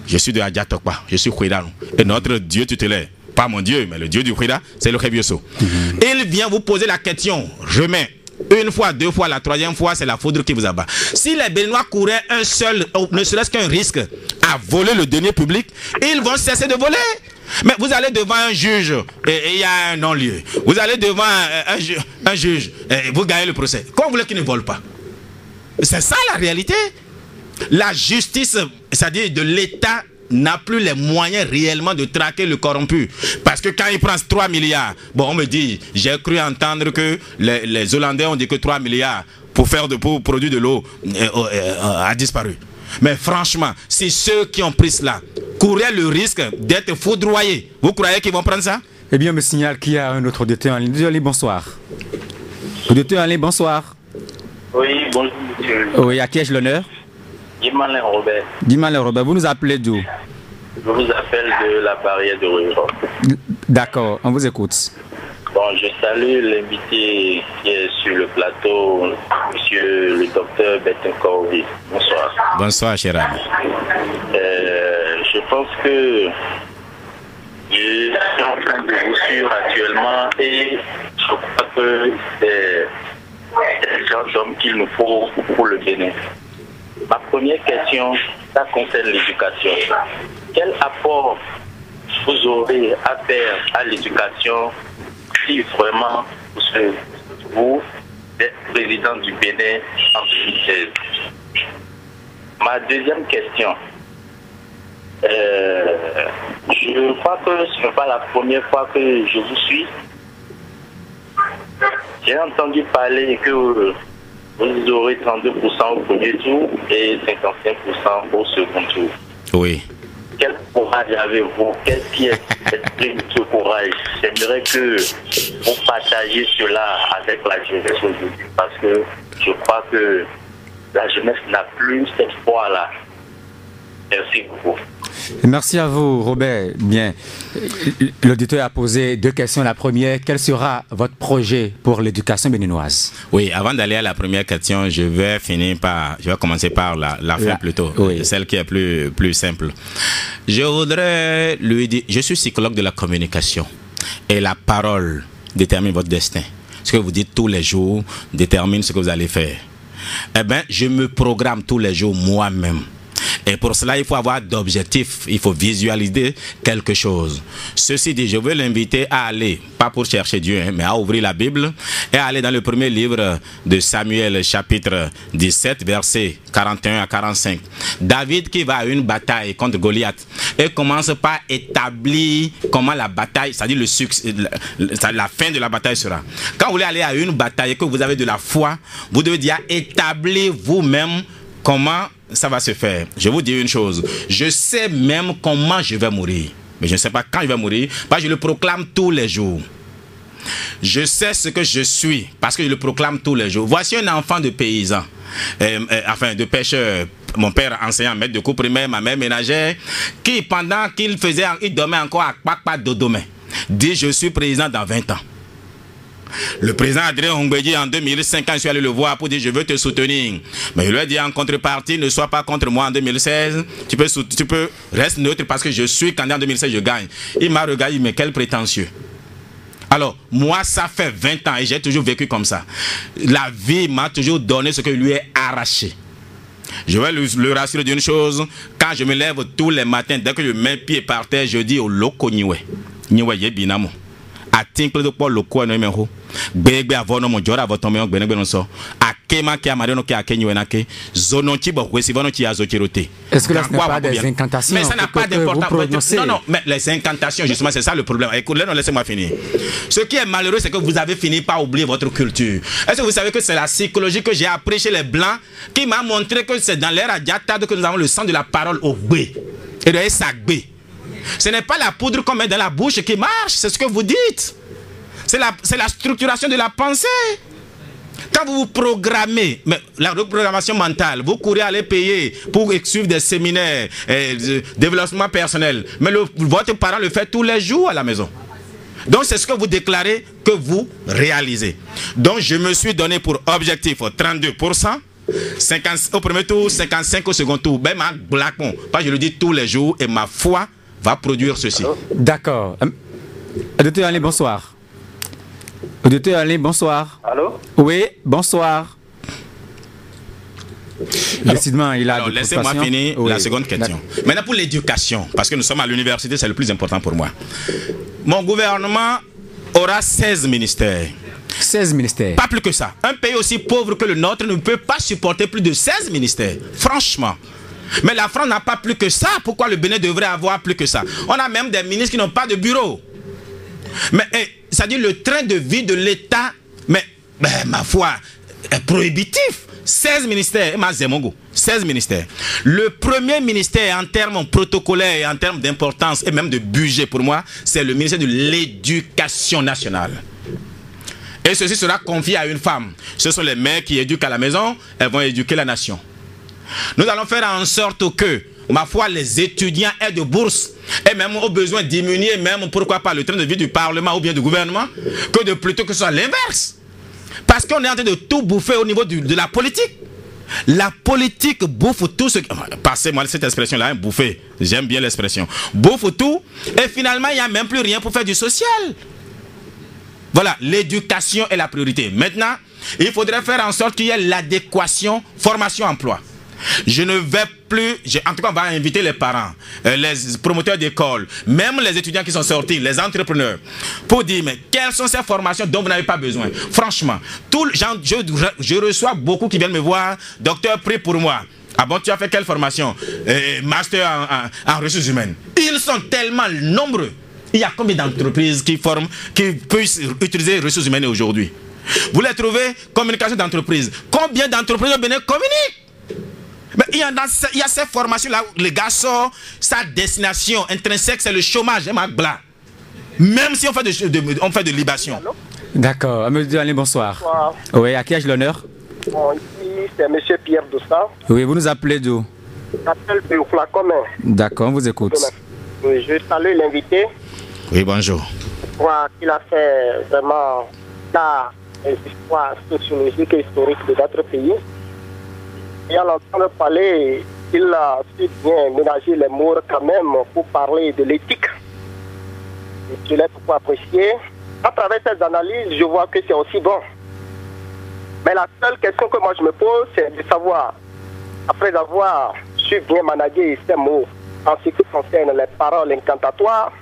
Je suis de Adjatokpa, je suis Khouida. Et notre Dieu tutélaire, pas mon Dieu, mais le Dieu du Khouida, c'est le Révioso. Il vient vous poser la question. Je mets une fois, deux fois, la troisième fois, c'est la foudre qui vous abat. Si les Béninois couraient un seul, ne serait-ce qu'un risque à voler le denier public, ils vont cesser de voler. Mais vous allez devant un juge et il y a un non-lieu. Vous allez devant un juge et vous gagnez le procès. Comment vous voulez qu'ils ne volent pas? C'est ça la réalité. La justice, c'est-à-dire de l'État, n'a plus les moyens réellement de traquer le corrompu. Parce que quand il prend 3 milliards, bon, on me dit, j'ai cru entendre que les Hollandais ont dit que 3 milliards pour produire de l'eau a disparu. Mais franchement, si ceux qui ont pris cela couraient le risque d'être foudroyés, vous croyez qu'ils vont prendre ça? Eh bien, on me signale qu'il y a un autre auditeur en ligne. Désolé, bonsoir. Auditeur en ligne, bonsoir. Oui, bonjour, monsieur. Oui, à qui ai-je l'honneur? Dimalin Robert. Dimalin Robert, vous nous appelez d'où? Je vous appelle de la barrière de Rue. D'accord, on vous écoute. Bon, je salue l'invité qui est sur le plateau, monsieur le docteur Bettencourt. Bonsoir. Bonsoir, cher ami. Je pense que je suis en train de vous suivre actuellement et je crois que c'est le genre d'homme qu'il nous faut pour le Bénin. Ma première question, ça concerne l'éducation. Quel apport vous aurez à faire à l'éducation si vraiment vous êtes président du Bénin en 2016? Ma deuxième question, je crois que ce n'est pas la première fois que je vous suis. J'ai entendu parler que vous aurez 32% au premier tour et 55% au second tour. Oui. Quel courage avez-vous? Qu'est-ce qui exprime ce courage? J'aimerais que vous partagiez cela avec la jeunesse aujourd'hui parce que je crois que la jeunesse n'a plus cette foi-là. Merci beaucoup. Merci à vous, Robert. Bien, l'auditeur a posé deux questions. La première, quel sera votre projet pour l'éducation béninoise? Oui, avant d'aller à la première question, je vais commencer par la fin plutôt, oui. Celle qui est plus simple. Je voudrais lui dire, je suis psychologue de la communication et la parole détermine votre destin. Ce que vous dites tous les jours détermine ce que vous allez faire. Eh bien, je me programme tous les jours moi-même. Et pour cela, il faut avoir d'objectifs, il faut visualiser quelque chose. Ceci dit, je veux l'inviter à aller, pas pour chercher Dieu, mais à ouvrir la Bible et à aller dans le premier livre de Samuel, chapitre 17, versets 41 à 45. David qui va à une bataille contre Goliath et commence par établir comment la bataille, c'est-à-dire le succès, la fin de la bataille sera. Quand vous voulez aller à une bataille et que vous avez de la foi, vous devez dire établir vous-même comment ça va se faire. Je vous dis une chose, je sais même comment je vais mourir, mais je ne sais pas quand je vais mourir, parce que je le proclame tous les jours. Je sais ce que je suis, parce que je le proclame tous les jours. Voici un enfant de paysan, enfin de pêcheur. Mon père enseignant, maître de cours primaire, ma mère ménagère, qui pendant qu'il dormait encore à Kpakpa Dodomé, dit je suis président dans 20 ans. Le président Adrien Hongbeji en 2005, quand je suis allé le voir pour dire je veux te soutenir, mais je lui ai dit en contrepartie ne sois pas contre moi en 2016, tu peux rester neutre parce que je suis candidat en 2016, je gagne. Il m'a regardé, mais quel prétentieux. Alors moi ça fait 20 ans et j'ai toujours vécu comme ça. La vie m'a toujours donné ce que lui est arraché. Je vais le rassurer d'une chose, quand je me lève tous les matins, dès que je mets pied par terre, je dis au loko niwe, niwe ye binamo. Atinkle de Paul Loko no meho. Bebe avono mo jora avotomeo benebe no so. Akema ki amareno ki akenyi wenake. Zononchi bo kwesivono chi azochirote. Est-ce que là ce n'est pas des incantations? Mais ça n'a pas d'importance. Non, non, mais les incantations, justement, c'est ça le problème. Écoutez, laissez-moi finir. Ce qui est malheureux, c'est que vous avez fini par oublier votre culture. Est-ce que vous savez que c'est la psychologie que j'ai appris chez les Blancs qui m'a montré que c'est dans l'ère Adjatado que nous avons le sens de la parole au B et de S-A-B. Ce n'est pas la poudre qu'on met dans la bouche qui marche, c'est ce que vous dites. C'est la structuration de la pensée. Quand vous vous programmez, mais la reprogrammation mentale, vous courez aller payer pour suivre des séminaires, développement personnel. Mais votre parent le fait tous les jours à la maison. Donc c'est ce que vous déclarez que vous réalisez. Donc je me suis donné pour objectif 32%. 50, au premier tour, 55 au second tour. Ben, je le dis tous les jours et ma foi va produire ceci. D'accord. Docteur Alain, bonsoir. Docteur Alain, bonsoir. Allô? Oui, bonsoir. Décidément, il a. Laissez-moi finir la seconde question. Maintenant, pour l'éducation, parce que nous sommes à l'université, c'est le plus important pour moi. Mon gouvernement aura 16 ministères. 16 ministères. Pas plus que ça. Un pays aussi pauvre que le nôtre ne peut pas supporter plus de 16 ministères. Franchement. Mais la France n'a pas plus que ça. Pourquoi le Bénin devrait avoir plus que ça? On a même des ministres qui n'ont pas de bureau. Mais ça dit le train de vie de l'État, mais ma foi, est prohibitif. 16 ministères, 16 ministères. Le premier ministère en termes protocolaires et en termes d'importance et même de budget pour moi, c'est le ministère de l'Éducation nationale. Et ceci sera confié à une femme. Ce sont les mères qui éduquent à la maison, elles vont éduquer la nation. Nous allons faire en sorte que, ma foi, les étudiants aient de bourses et même au besoin diminuer, même pourquoi pas le train de vie du Parlement ou bien du gouvernement, que de plutôt que ce soit l'inverse. Parce qu'on est en train de tout bouffer au niveau de la politique. La politique bouffe tout ce qui... Passez-moi cette expression-là, hein, bouffer. J'aime bien l'expression. Bouffe tout et finalement, il n'y a même plus rien pour faire du social. Voilà, l'éducation est la priorité. Maintenant, il faudrait faire en sorte qu'il y ait l'adéquation formation-emploi. Je ne vais plus, en tout cas on va inviter les parents, les promoteurs d'école, même les étudiants qui sont sortis, les entrepreneurs, pour dire mais quelles sont ces formations dont vous n'avez pas besoin. Franchement, je reçois beaucoup qui viennent me voir, docteur, prie pour moi. Ah bon, tu as fait quelle formation? Master en ressources humaines. Ils sont tellement nombreux. Il y a combien d'entreprises qui puissent utiliser les ressources humaines aujourd'hui? Vous les trouvez, communication d'entreprise. Combien d'entreprises au Bénin communiquent? Mais il y a ces formations-là où les gars sortent, sa destination intrinsèque, c'est le chômage. Même si on fait de libation. D'accord. Monsieur Alain, bonsoir. Bonsoir. Oui, à qui ai-je l'honneur? Bon, ici, c'est M. Pierre Dossa. Oui, vous nous appelez d'où? Je m'appelle Théophla Commun. D'accord, on vous écoute. Oui, je salue l'invité. Oui, bonjour. Je crois qu'il a fait vraiment les histoires sociologiques et historiques de notre pays. Et en entendant parler, il a su bien ménager les mots quand même pour parler de l'éthique. Je l'ai beaucoup apprécié. À travers ces analyses, je vois que c'est aussi bon. Mais la seule question que moi je me pose, c'est de savoir, après avoir su bien manager ces mots en ce qui concerne les paroles incantatoires,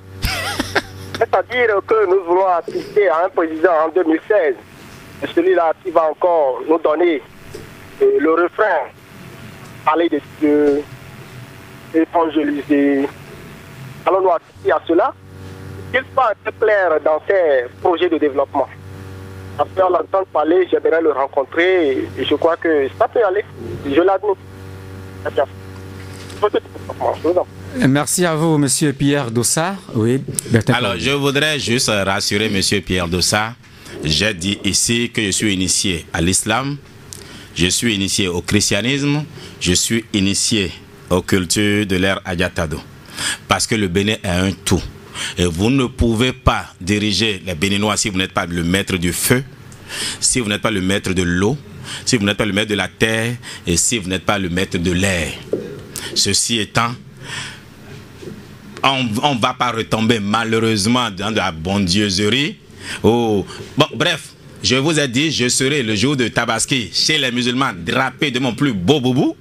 c'est-à-dire que nous voulons assister à un président en 2016, celui-là qui va encore nous donner le refrain, parler de Dieu, évangéliser. Allons-nous assister à cela? Qu'il soit un peu clair dans ses projets de développement. Après l'entendre parler, j'aimerais le rencontrer et je crois que ça peut aller. Je l'admets. Merci à vous, Monsieur Pierre Dossa. Oui, alors, je voudrais juste rassurer Monsieur Pierre Dossa. J'ai dit ici que je suis initié à l'islam, je suis initié au christianisme, je suis initié aux cultures de l'ère Adjatado. Parce que le Bénin est un tout. Et vous ne pouvez pas diriger les Béninois si vous n'êtes pas le maître du feu, si vous n'êtes pas le maître de l'eau, si vous n'êtes pas le maître de la terre et si vous n'êtes pas le maître de l'air. Ceci étant, on ne va pas retomber malheureusement dans de la bondieuserie. Oh. Bon, bref, je vous ai dit, je serai le jour de Tabaski chez les musulmans drapé de mon plus beau boubou.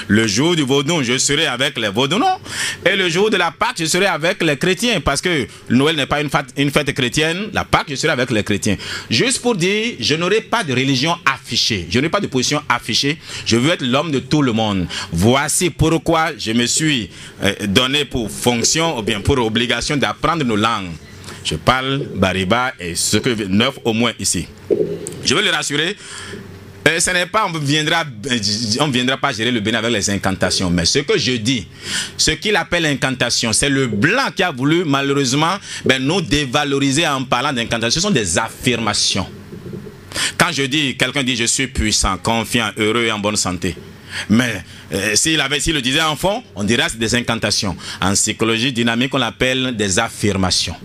Le jour du Vaudon, je serai avec les Vaudonons. Et le jour de la Pâque, je serai avec les chrétiens. Parce que Noël n'est pas une fête chrétienne. La Pâque, je serai avec les chrétiens. Juste pour dire, je n'aurai pas de religion affichée. Je n'aurai pas de position affichée. Je veux être l'homme de tout le monde. Voici pourquoi je me suis donné pour fonction, ou bien pour obligation d'apprendre nos langues. Je parle Bariba et ce que 9 au moins ici. Je veux le rassurer. Ce n'est pas, on ne viendra pas gérer le Bénin avec les incantations. Mais ce que je dis, ce qu'il appelle incantation, c'est le blanc qui a voulu malheureusement nous dévaloriser en parlant d'incantation. Ce sont des affirmations. Quand je dis, quelqu'un dit je suis puissant, confiant, heureux et en bonne santé. Mais s'il le disait en fond, on dirait c'est des incantations. En psychologie dynamique, on l'appelle des affirmations.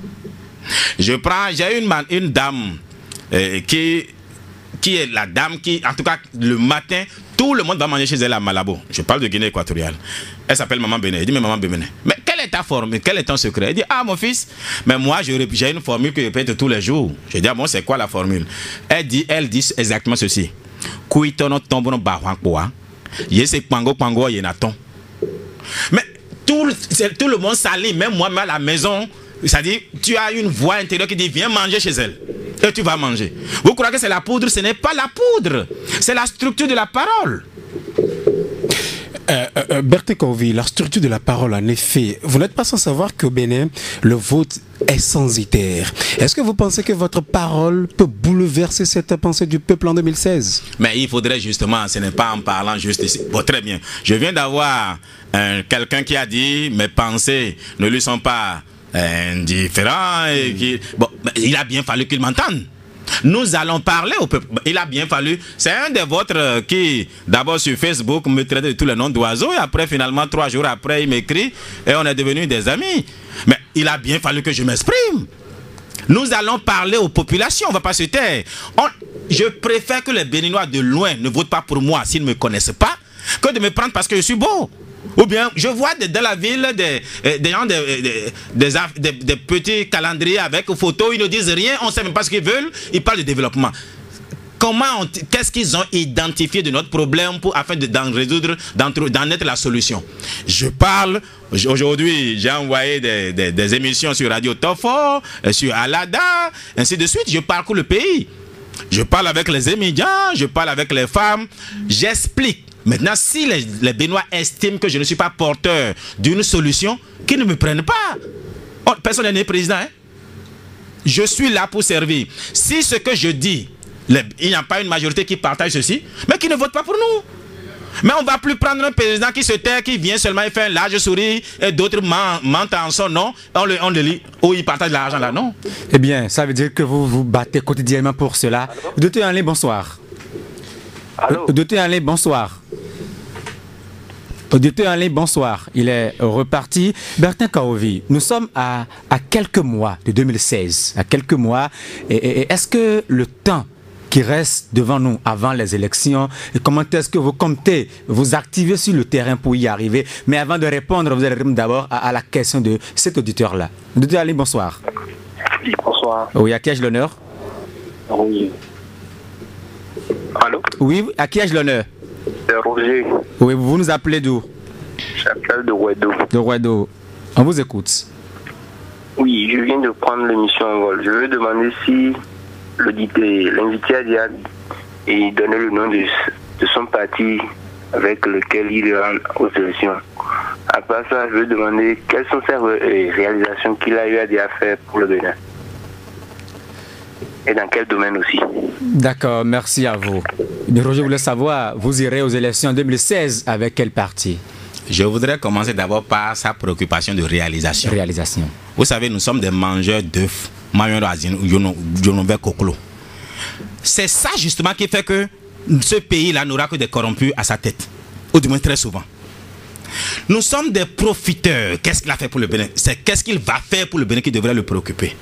J'ai une dame qui est la dame qui, en tout cas, le matin, tout le monde va manger chez elle à Malabo. Je parle de Guinée équatoriale. Elle s'appelle Maman Béné. Elle dit, mais Maman Béné, mais quelle est ta formule? Quel est ton secret? Elle dit, ah, mon fils, mais moi, j'ai une formule que je répète tous les jours. Je dis, ah bon, c'est quoi la formule? Elle dit exactement ceci. Mais tout le monde s'aligne, même moi, à la maison. C'est-à-dire, tu as une voix intérieure qui dit, viens manger chez elle. Et tu vas manger. Vous croyez que c'est la poudre? Ce n'est pas la poudre. C'est la structure de la parole. Bertin Kovi, la structure de la parole, en effet, vous n'êtes pas sans savoir qu'au Bénin, le vote est censitaire. Est-ce que vous pensez que votre parole peut bouleverser cette pensée du peuple en 2016? Mais il faudrait justement, ce n'est pas en parlant juste ici. Bon, très bien. Je viens d'avoir quelqu'un qui a dit, mes pensées ne lui sont pas indifférents. Bon, il a bien fallu qu'il m'entende. Nous allons parler au peuple. Il a bien fallu. C'est un des vôtres qui, d'abord sur Facebook, me traitait de tous les noms d'oiseaux. Et après, finalement, 3 jours après, il m'écrit. Et on est devenus des amis. Mais il a bien fallu que je m'exprime. Nous allons parler aux populations. On ne va pas se taire. Je préfère que les Béninois de loin ne votent pas pour moi s'ils ne me connaissent pas, que de me prendre parce que je suis beau. Ou bien, je vois dans la ville des gens, des petits calendriers avec photos, ils ne disent rien, on ne sait même pas ce qu'ils veulent, ils parlent de développement. Qu'est-ce qu'ils ont identifié de notre problème afin d'en résoudre, d'en être la solution? Je parle, aujourd'hui, j'ai envoyé des émissions sur Radio Tofo, sur Alada, ainsi de suite, je parcours le pays. Je parle avec les médias, je parle avec les femmes, j'explique. Maintenant, si les Béninois estiment que je ne suis pas porteur d'une solution, qu'ils ne me prennent pas. Personne n'est né président. Hein? Je suis là pour servir. Si ce que je dis, il n'y a pas une majorité qui partage ceci, mais qui ne vote pas pour nous. Mais on ne va plus prendre un président qui se tait, qui vient seulement et fait un large sourire, et d'autres mentent en son nom, on le lit, où il partage l'argent là, non? Eh bien, ça veut dire que vous vous battez quotidiennement pour cela. Docteur Alain, bonsoir. Docteur Alain, bonsoir. Docteur Alain, bonsoir. Il est reparti. Bertin Kovi, nous sommes à quelques mois de 2016. À quelques mois. Et est-ce que le temps qui reste devant nous avant les élections, et comment est-ce que vous comptez vous activer sur le terrain pour y arriver? Mais avant de répondre, vous allez répondre d'abord à la question de cet auditeur-là. Docteur Alain, bonsoir. Oui, bonsoir. Oui, à qui ai-je l'honneur? Oui. Allô? Oui, à qui ai-je l'honneur? C'est Roger. Oui, vous nous appelez d'où? J'appelle de Ouedo. De Ouedo. On vous écoute. Oui, je viens de prendre l'émission en vol. Je veux demander si l'invité a dit et donner le nom de son parti avec lequel il est aux élections. Après ça, je veux demander quelles sont ces réalisations qu'il a eu à faire pour le Bénin. Et dans quel domaine aussi. D'accord, merci à vous. Roger voulait savoir, vous irez aux élections en 2016 avec quel parti? Je voudrais commencer d'abord par sa préoccupation de réalisation. Vous savez, nous sommes des mangeurs d'œufs. C'est ça justement qui fait que ce pays-là n'aura que des corrompus à sa tête. Ou du moins très souvent. Nous sommes des profiteurs. Qu'est-ce qu'il a fait pour le Bénin? C'est qu'est-ce qu'il va faire pour le Bénin qui devrait le préoccuper.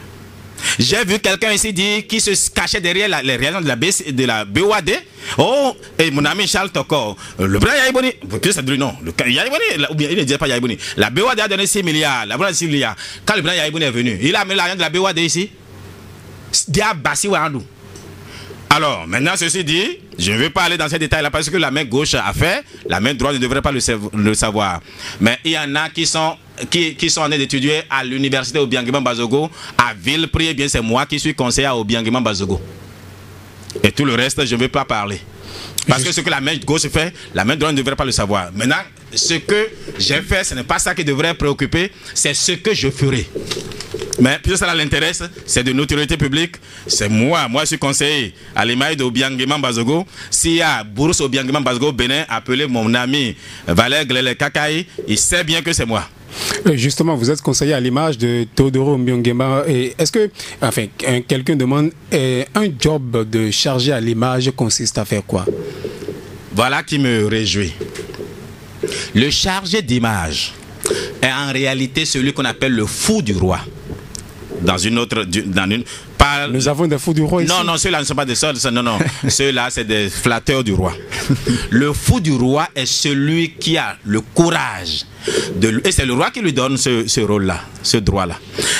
J'ai vu quelqu'un ici dire qui se cachait derrière les réalisations de la BOAD. Oh, et mon ami Charles Toko, le président Yaïboni, non, Yaïboni, ou bien il ne disait pas Yaïboni. La BOAD a donné 6 milliards, la BOAD a 6 milliards. Quand le président Yaïboni est venu, il a mis l'argent de la BOAD ici. Alors, maintenant, ceci dit, je ne vais pas aller dans ces détails-là parce que la main gauche a fait, la main droite ne devrait pas le savoir. Mais il y en a qui sont en train d'étudier à l'université Obiangema Bazogo, à Villeprix, eh bien c'est moi qui suis conseiller à Obiangema Bazogo. Et tout le reste, je ne vais pas parler. Parce que ce que la main gauche fait, la main droite ne devrait pas le savoir. Maintenant, ce que j'ai fait, ce n'est pas ça qui devrait préoccuper, c'est ce que je ferai. Mais puisque ça l'intéresse, c'est de notoriété publique. C'est moi je suis conseiller à l'image d'Obiangema Bazogo. S'il y a bourse Obiangema Bazogo Bénin, appelez mon ami Valère Glele Kakaï, il sait bien que c'est moi. Justement, vous êtes conseiller à l'image de Théodoro Obiangema. Est-ce que, enfin, quelqu'un demande, un job de chargé à l'image consiste à faire quoi? Voilà qui me réjouit. Le chargé d'image est en réalité celui qu'on appelle le fou du roi. Nous avons des fous du roi ici. Non, ceux-là ne sont pas des seuls. Non. Ceux-là, c'est des flatteurs du roi. Le fou du roi est celui qui a le courage et c'est le roi qui lui donne ce rôle-là, ce droit-là.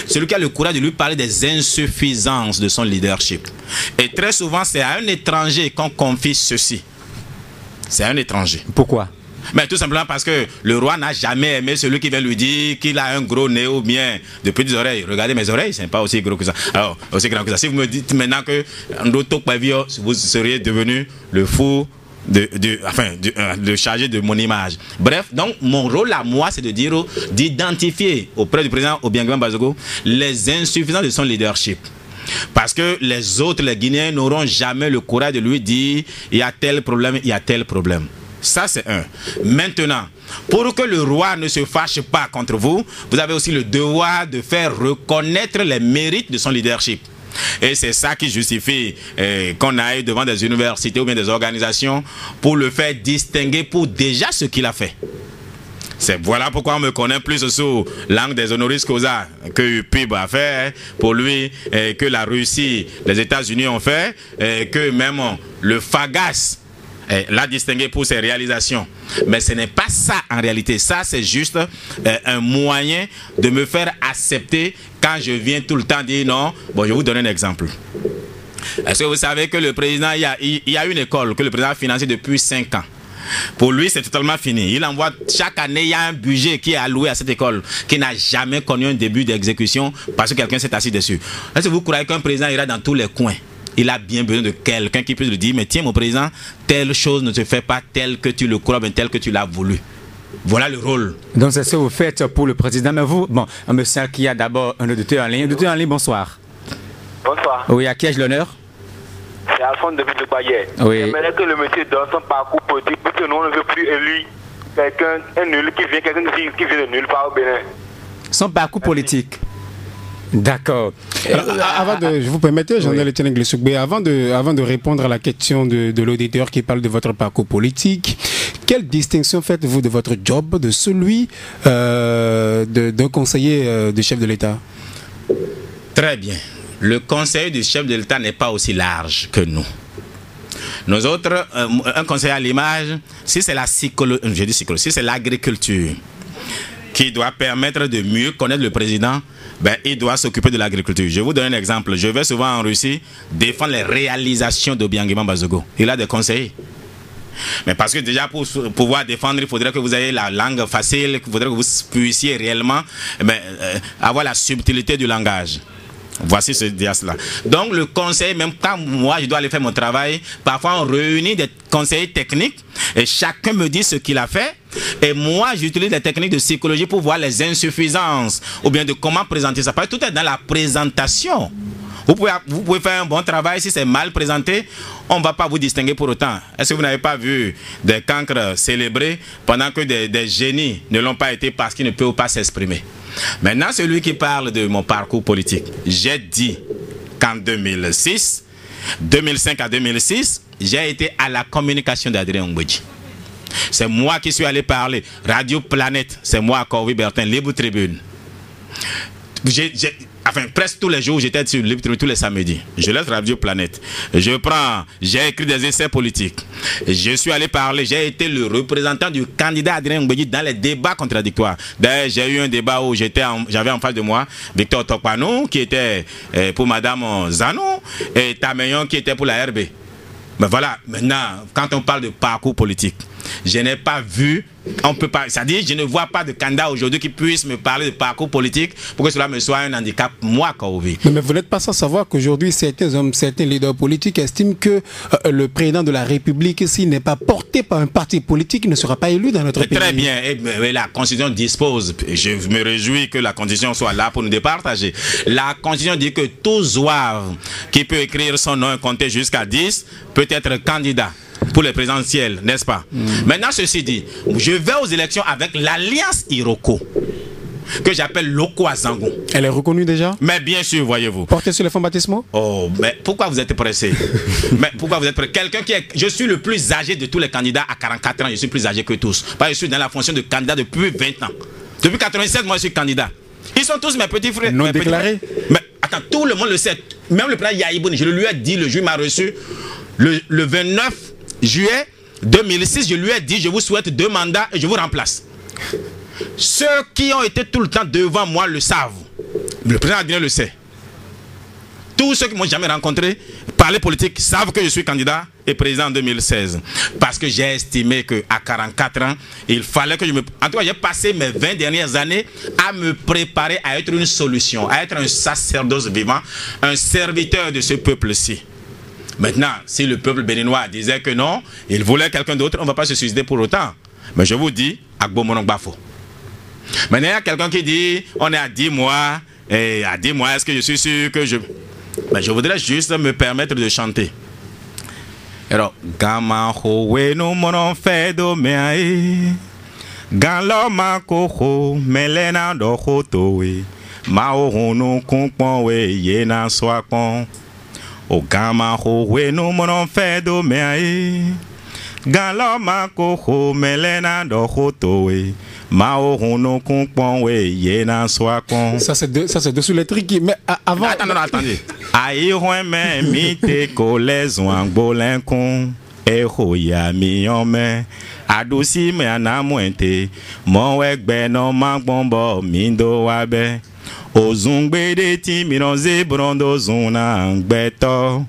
Celui qui a le courage de lui parler des insuffisances de son leadership. Et très souvent, c'est à un étranger qu'on confie ceci. C'est à un étranger. Pourquoi? Mais tout simplement parce que le roi n'a jamais aimé celui qui vient lui dire qu'il a un gros nez ou bien de petites oreilles. Regardez mes oreilles, ce n'est pas aussi gros que ça. Alors, aussi grand que ça. Si vous me dites maintenant que vous seriez devenu le fou de chargé de mon image. Bref, donc mon rôle à moi, c'est de dire, d'identifier auprès du président Obiangema Bazogo les insuffisances de son leadership. Parce que les autres, les Guinéens, n'auront jamais le courage de lui dire il y a tel problème, il y a tel problème. Ça, c'est un. Maintenant, pour que le roi ne se fâche pas contre vous, vous avez aussi le devoir de faire reconnaître les mérites de son leadership. Et c'est ça qui justifie qu'on aille devant des universités ou bien des organisations pour le faire distinguer pour déjà ce qu'il a fait. Voilà pourquoi on me connaît plus sous l'angle des honoris causa que UPIB a fait pour lui, que la Russie, les États-Unis ont fait, que même le FAGAS l'a distingué pour ses réalisations. Mais ce n'est pas ça en réalité. Ça, c'est juste un moyen de me faire accepter quand je viens tout le temps dire non. Bon, je vais vous donner un exemple. Est-ce que vous savez que le président, il y a une école que le président a financée depuis 5 ans. Pour lui, c'est totalement fini. Il envoie chaque année, il y a un budget qui est alloué à cette école qui n'a jamais connu un début d'exécution parce que quelqu'un s'est assis dessus. Est-ce que vous croyez qu'un président ira dans tous les coins? Il a bien besoin de quelqu'un qui puisse lui dire mais tiens mon président, telle chose ne se fait pas telle que tu le crois, mais telle que tu l'as voulu. Voilà le rôle. Donc c'est ce que vous faites pour le président. Mais vous, bon, monsieur qui a d'abord un auditeur en ligne. Auditeur en ligne, bonsoir. Bonsoir. Oui, à qui ai-je l'honneur? C'est Alphonse de Bayer. Oui. J'aimerais que le monsieur donne son parcours politique pour que nous ne veut plus élire quelqu'un, un nul qui vient de nulle part au Bénin. Son parcours politique. D'accord. Je vous permettez, Jean-Noël Etienne Glessougbe, avant de répondre à la question de l'auditeur qui parle de votre parcours politique, quelle distinction faites-vous de votre job de celui d'un conseiller du chef de l'État? Très bien. Le conseiller du chef de l'État n'est pas aussi large que nous. Nous autres, un conseiller à l'image, si c'est la psychologie, je dis psychologie, si c'est l'agriculture qui doit permettre de mieux connaître le président, ben, il doit s'occuper de l'agriculture. Je vous donne un exemple. Je vais souvent en Russie défendre les réalisations d'Obiangema Bazogo. Il a des conseillers. Mais parce que déjà pour pouvoir défendre, il faudrait que vous ayez la langue facile, il faudrait que vous puissiez réellement avoir la subtilité du langage. Voici ce dias-là. Donc le conseil, même quand moi je dois aller faire mon travail, parfois on réunit des conseillers techniques et chacun me dit ce qu'il a fait. Et moi j'utilise des techniques de psychologie pour voir les insuffisances ou bien de comment présenter ça. Parce que tout est dans la présentation. Vous pouvez faire un bon travail, si c'est mal présenté, on ne va pas vous distinguer pour autant. Est-ce que vous n'avez pas vu des cancres célébrés pendant que des génies ne l'ont pas été parce qu'ils ne peuvent pas s'exprimer? Maintenant, celui qui parle de mon parcours politique, j'ai dit qu'en 2006, 2005 à 2006, j'ai été à la communication d'Adrien Mbodji. C'est moi qui suis allé parler. Radio Planète, c'est moi, Corvi Bertin, Libre Tribune. enfin presque tous les jours, j'étais sur le libre tous les samedis. Je laisse Radio Planète. J'ai écrit des essais politiques. Je suis allé parler, j'ai été le représentant du candidat Adrien Ngbenji dans les débats contradictoires. D'ailleurs, j'ai eu un débat où j'avais en face de moi Victor Tokpanou qui était pour Madame Zanou et Tameyon qui était pour la RB. Mais voilà, maintenant, quand on parle de parcours politique, je n'ai pas vu, on peut pas, c'est-à-dire je ne vois pas de candidat aujourd'hui qui puisse me parler de parcours politique pour que cela me soit un handicap, moi, Kaouvi. Mais vous n'êtes pas sans savoir qu'aujourd'hui, certains hommes, certains leaders politiques estiment que le président de la République, s'il n'est pas porté par un parti politique, il ne sera pas élu dans notre pays. Très bien, et la Constitution dispose, je me réjouis que la Constitution soit là pour nous départager. La Constitution dit que tout zouave qui peut écrire son nom et compter jusqu'à 10 peut être candidat pour les présidentielles, n'est-ce pas? Maintenant, ceci dit, je vais aux élections avec l'Alliance Iroko, que j'appelle Loko Azango. Elle est reconnue déjà? Mais bien sûr, voyez-vous. Portée sur les fonds baptismaux? Oh, mais pourquoi vous êtes pressé? Mais pourquoi vous êtes pressé? Quelqu'un qui est... Je suis le plus âgé de tous les candidats à 44 ans, je suis plus âgé que tous. Parce que je suis dans la fonction de candidat depuis 20 ans. Depuis 96, moi je suis candidat. Ils sont tous mes petits frères. Non déclarés? Mais attends, tout le monde le sait. Même le président Yahibouni, je le lui ai dit, le juge m'a reçu le 29 juillet 2006, je lui ai dit, je vous souhaite 2 mandats et je vous remplace. Ceux qui ont été tout le temps devant moi le savent. Le président Adrien le sait. Tous ceux qui m'ont jamais rencontré, parler politique, savent que je suis candidat et président en 2016. Parce que j'ai estimé qu'à 44 ans, il fallait que je me... En tout cas, j'ai passé mes 20 dernières années à me préparer à être une solution, à être un sacerdoce vivant, un serviteur de ce peuple-ci. Maintenant, si le peuple béninois disait que non, il voulait quelqu'un d'autre, on ne va pas se suicider pour autant. Mais je vous dis, Agbo Monong Bafo. Maintenant, il y a quelqu'un qui dit, on est à 10 mois, et à 10 mois, est-ce que je suis sûr que je... Mais je voudrais juste me permettre de chanter. Alors, Gama Howe no monon fedo meae, Galoma Koko, Melena do Hotowe, Mao no Kumponwe, Yena Swakon. O Gama Howe no monon fedo meae, Galoma Koko, Melena do Hotowe. Ça c'est dessous les trucs. Mais avant. Attendez. Aïe, mais mite collèze ou un bolenkon. Et hoya mi ome. Adouci me anamuente. Mon wek beno magbombo mindo wabe. Ozungbe de ti mironze brondo zuna angbeto.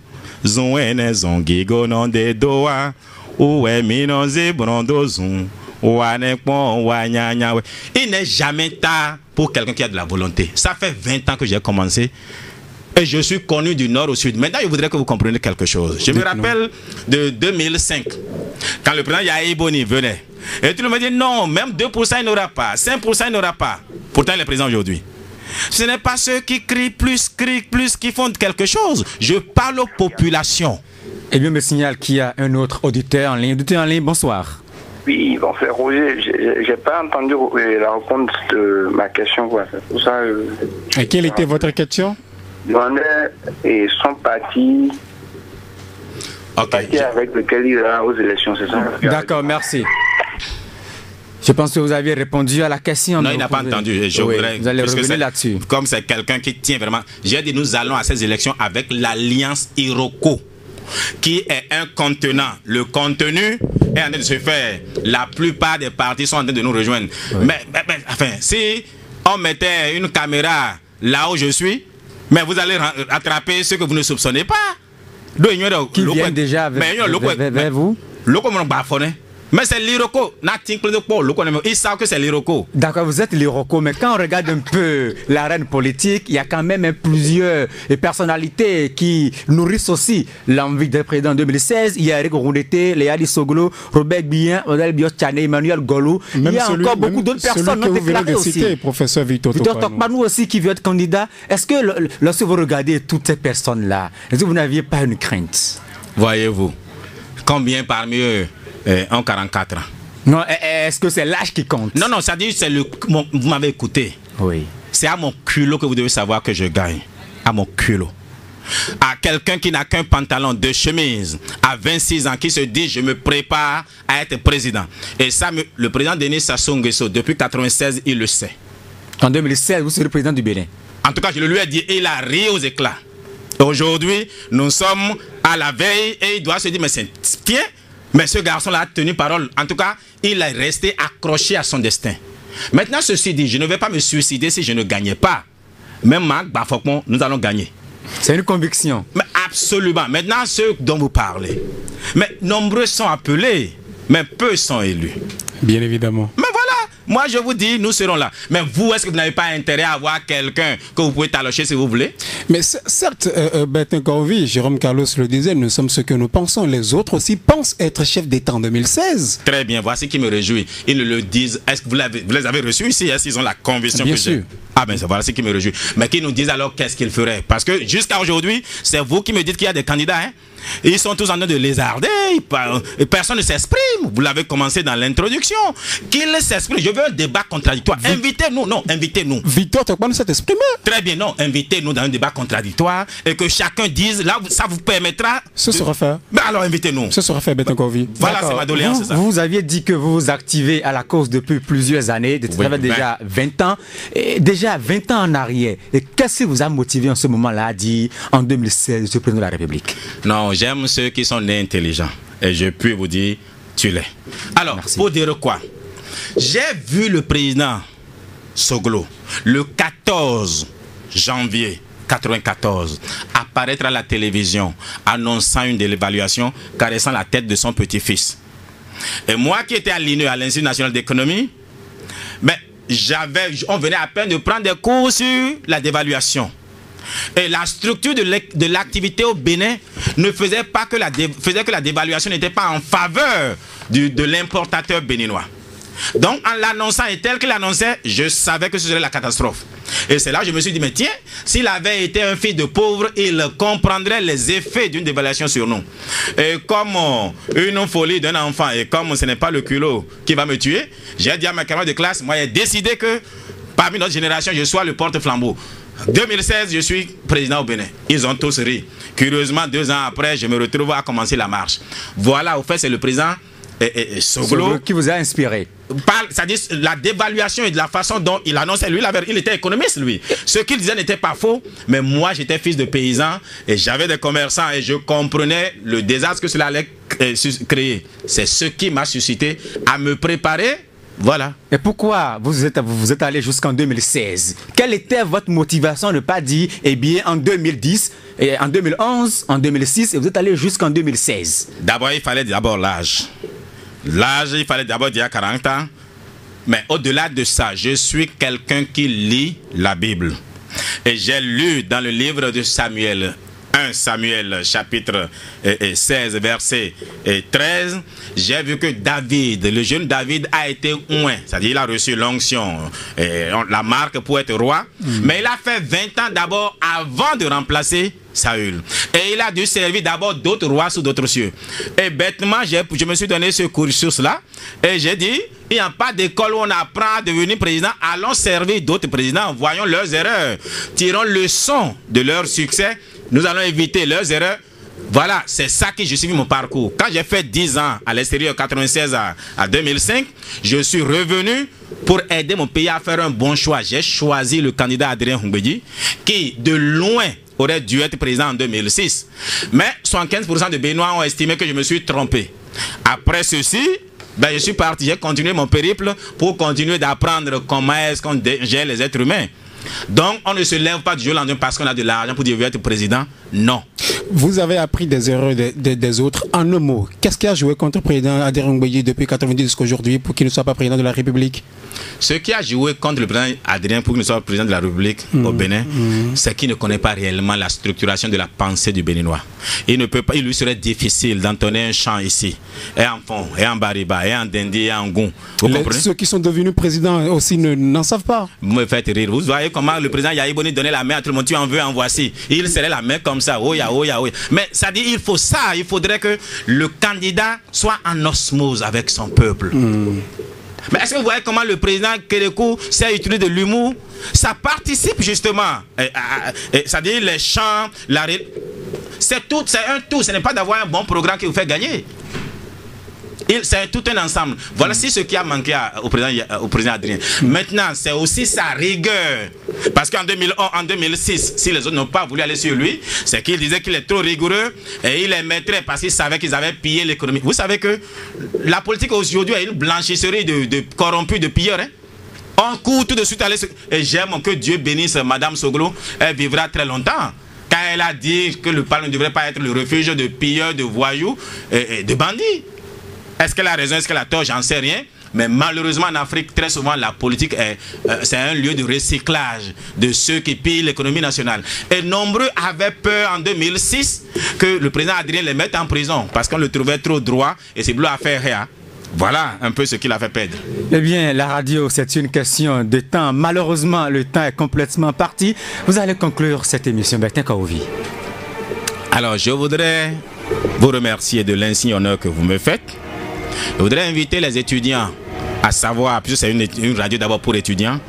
Zunwene zongigo non de doa. Ouwe mironze brondo zun. Il n'est jamais tard pour quelqu'un qui a de la volonté. Ça fait 20 ans que j'ai commencé et je suis connu du nord au sud. Maintenant, je voudrais que vous compreniez quelque chose. Je me rappelle de 2005, quand le président Yahibouni venait. Et tout le monde dit non, même 2% il n'aura pas, 5% il n'aura pas. Pourtant, il est présent aujourd'hui. Ce n'est pas ceux qui crient plus, qui font quelque chose. Je parle aux populations. Eh bien, me signale qu'il y a un autre auditeur en ligne. Auditeur en ligne, bonsoir. Oui, bon, c'est Roger, j'ai pas entendu la réponse de ma question, quoi. Pour ça, et quelle était votre question? Et son parti, avec lequel il ira aux élections, c'est ça? D'accord, merci. Je pense que vous aviez répondu à la question. Non, il n'a pas entendu. Je voudrais, vous allez revenir là-dessus. Comme c'est quelqu'un qui tient vraiment... J'ai dit, nous allons à ces élections avec l'Alliance Iroko, qui est un contenant. Le contenu est en train de se faire. La plupart des partis sont en train de nous rejoindre. Oui. Mais enfin, si on mettait une caméra là où je suis, mais vous allez attraper ceux que vous ne soupçonnez pas. Qui viennent déjà vers vous? Mais c'est l'Iroko. Ils savent que c'est l'Iroko. D'accord, vous êtes l'Iroko, mais quand on regarde un peu l'arène politique, il y a quand même plusieurs personnalités qui nourrissent aussi l'envie d'être président en 2016. Il y a Eric Roundete, Léali Soglo, Robert Bien, Odel Bios-Tchane, Emmanuel Golou. Il y a encore beaucoup d'autres personnes non déclarées aussi. Professeur Victor Tokpanou aussi qui veut être candidat. Est-ce que lorsque vous regardez toutes ces personnes-là, est-ce que vous n'aviez pas une crainte? Voyez-vous, combien parmi eux en 44 ans. Non, est-ce que c'est l'âge qui compte? Non, ça dit, c'est vous m'avez écouté. Oui. C'est à mon culot que vous devez savoir que je gagne. À mon culot. À quelqu'un qui n'a qu'un pantalon de chemise, à 26 ans, qui se dit, je me prépare à être président. Et ça, le président Denis Sassou Nguesso, depuis 96, il le sait. En 2016, vous serez président du Bénin? En tout cas, je le lui ai dit et il a ri aux éclats. Aujourd'hui, nous sommes à la veille et il doit se dire, mais c'est tiens, mais ce garçon-là a tenu parole. En tout cas, il est resté accroché à son destin. Maintenant, ceci dit, je ne vais pas me suicider si je ne gagnais pas. Même Marc Bafokmo, nous allons gagner. C'est une conviction. Mais absolument. Maintenant, ceux dont vous parlez. Mais nombreux sont appelés, mais peu sont élus. Bien évidemment. Mais voilà, moi je vous dis, nous serons là. Mais vous, est-ce que vous n'avez pas intérêt à avoir quelqu'un que vous pouvez talocher si vous voulez? Mais certes, Bertin Corvi, Jérôme Carlos le disait, nous sommes ce que nous pensons. Les autres aussi pensent être chef d'État en 2016. Très bien, voici qui me réjouit. Ils ne le disent. Est-ce que vous les avez reçus ici? Est-ce qu'ils ont la conviction Bien que j'ai? sûr. Ah ben voilà ce qui me réjouit. Mais qu'ils nous disent alors qu'est-ce qu'ils feraient? Parce que jusqu'à aujourd'hui, c'est vous qui me dites qu'il y a des candidats. Hein? Ils sont tous en train de lézarder. Personne ne s'exprime. Vous l'avez commencé dans l'introduction. Qu'ils s'expriment. Je veux un débat contradictoire. Invitez-nous. Non, invitez-nous. Victor Tokman s'est exprimé. Très bien, non. Invitez-nous dans un débat contradictoire et que chacun dise. Là, ça vous permettra. Ce sera fait. Ben alors invitez-nous. Ce sera fait, Bertin Corvi. Voilà, c'est ma doléance. Vous aviez dit que vous vous activez à la cause depuis plusieurs années. Ça fait déjà 20 ans. Et déjà 20 ans en arrière. Et qu'est-ce qui vous a motivé en ce moment-là à dire en 2016, je suis président de la République? Non, j'aime ceux qui sont nés intelligents. Et je puis vous dire, tu l'es. Alors, merci. Pour dire quoi? J'ai vu le président Soglo le 14 janvier 1994 apparaître à la télévision annonçant une dévaluation caressant la tête de son petit-fils. Et moi qui étais à l'INE, à l'Institut national d'économie, ben, on venait à peine de prendre des cours sur la dévaluation. Et la structure de l'activité au Bénin ne faisait pas que la dévaluation n'était pas en faveur de l'importateur béninois. Donc en l'annonçant et tel qu'il l'annonçait, je savais que ce serait la catastrophe. Et c'est là que je me suis dit, mais tiens, s'il avait été un fils de pauvre, il comprendrait les effets d'une dévaluation sur nous. Et comme une folie d'un enfant, et comme ce n'est pas le culot qui va me tuer, j'ai dit à mes camarades de classe, moi j'ai décidé que parmi notre génération, je sois le porte-flambeau. 2016, je suis président au Bénin. Ils ont tous ri. Curieusement, 2 ans après, je me retrouve à commencer la marche. Voilà, au fait, c'est le président Soglo qui vous a inspiré. C'est-à-dire la dévaluation et de la façon dont il annonçait. Lui, il était économiste, lui. Ce qu'il disait n'était pas faux, mais moi, j'étais fils de paysan et j'avais des commerçants et je comprenais le désastre que cela allait créer. C'est ce qui m'a suscité à me préparer. Voilà. Et pourquoi vous êtes allé jusqu'en 2016? Quelle était votre motivation de ne pas dire, eh bien, en 2010, et en 2011, en 2006, et vous êtes allé jusqu'en 2016? D'abord, il fallait l'âge. L'âge, il fallait d'abord dire 40 ans. Mais au-delà de ça, je suis quelqu'un qui lit la Bible. Et j'ai lu dans le livre de Samuel, 1 Samuel chapitre 16 verset 13, j'ai vu que David, le jeune David a été oint, c'est-à-dire il a reçu l'onction, la marque pour être roi, mais il a fait 20 ans d'abord avant de remplacer Saül. Et il a dû servir d'abord d'autres rois sous d'autres cieux. Et bêtement, je me suis donné ce cursus-là et j'ai dit, il n'y a pas d'école où on apprend à devenir président, allons servir d'autres présidents, voyons leurs erreurs, tirons leçon de leur succès. Nous allons éviter leurs erreurs. Voilà, c'est ça qui justifie mon parcours. Quand j'ai fait 10 ans à l'extérieur, 96 à 2005, je suis revenu pour aider mon pays à faire un bon choix. J'ai choisi le candidat Adrien Humbedi, qui de loin aurait dû être président en 2006. Mais 75% de Béninois ont estimé que je me suis trompé. Après ceci, ben, je suis parti, j'ai continué mon périple pour continuer d'apprendre comment est-ce qu'on gère les êtres humains. Donc, on ne se lève pas du jour au lendemain parce qu'on a de l'argent pour devenir être président. Non. Vous avez appris des erreurs des autres. En un mot, qu'est-ce qui a joué contre le président Adrien Ngouédié depuis 1990 jusqu'à aujourd'hui pour qu'il ne soit pas président de la République? Ce qui a joué contre le président Adrien pour qu'il ne soit pas président de la République au Bénin, c'est qu'il ne connaît pas réellement la structuration de la pensée du Béninois. Il ne peut pas, il lui serait difficile d'entonner un chant ici, et en Fon, et en Bariba, et en Dendi, et en Goun. Vous comprenez? Ceux qui sont devenus présidents aussi n'en savent pas. Vous me faites rire. Vous voyez comment le président Yahi Boni donnait la main à tout le monde, tu en veux, en voici. Il serrait la main comme ça, oh ya, oh ya, oh ya. Mais ça dit, il faut ça, il faudrait que le candidat soit en osmose avec son peuple. Mais est-ce que vous voyez comment le président Kérékou sait utiliser de l'humour? Ça participe justement. C'est-à-dire les chants, c'est tout, c'est un tout. Ce n'est pas d'avoir un bon programme qui vous fait gagner. C'est tout un ensemble. Voilà ce qui a manqué au président Adrien. Maintenant, c'est aussi sa rigueur. Parce qu'en 2006, si les autres n'ont pas voulu aller sur lui, c'est qu'il disait qu'il est trop rigoureux et il les mettrait parce qu'il savait qu'ils avaient pillé l'économie. Vous savez que la politique aujourd'hui est une blanchisserie de corrompus, de pilleurs. Hein? On court tout de suite aller sur... Et j'aime que Dieu bénisse Madame Soglo. Elle vivra très longtemps. Quand elle a dit que le Parlement ne devrait pas être le refuge de pilleurs, de voyous et de bandits. Est-ce qu'elle a raison, est-ce qu'elle a tort? J'en sais rien. Mais malheureusement en Afrique, très souvent la politique c'est un lieu de recyclage de ceux qui pillent l'économie nationale. Et nombreux avaient peur en 2006 que le président Adrien les mette en prison parce qu'on le trouvait trop droit et c'est bleu à faire rien. Voilà un peu ce qu'il a fait perdre. Eh bien, la radio, c'est une question de temps. Malheureusement, le temps est complètement parti. Vous allez conclure cette émission, Bertin Kaouvi. Alors, je voudrais vous remercier de l'insigne honneur que vous me faites. Je voudrais inviter les étudiants à savoir, puisque c'est une radio d'abord pour étudiants,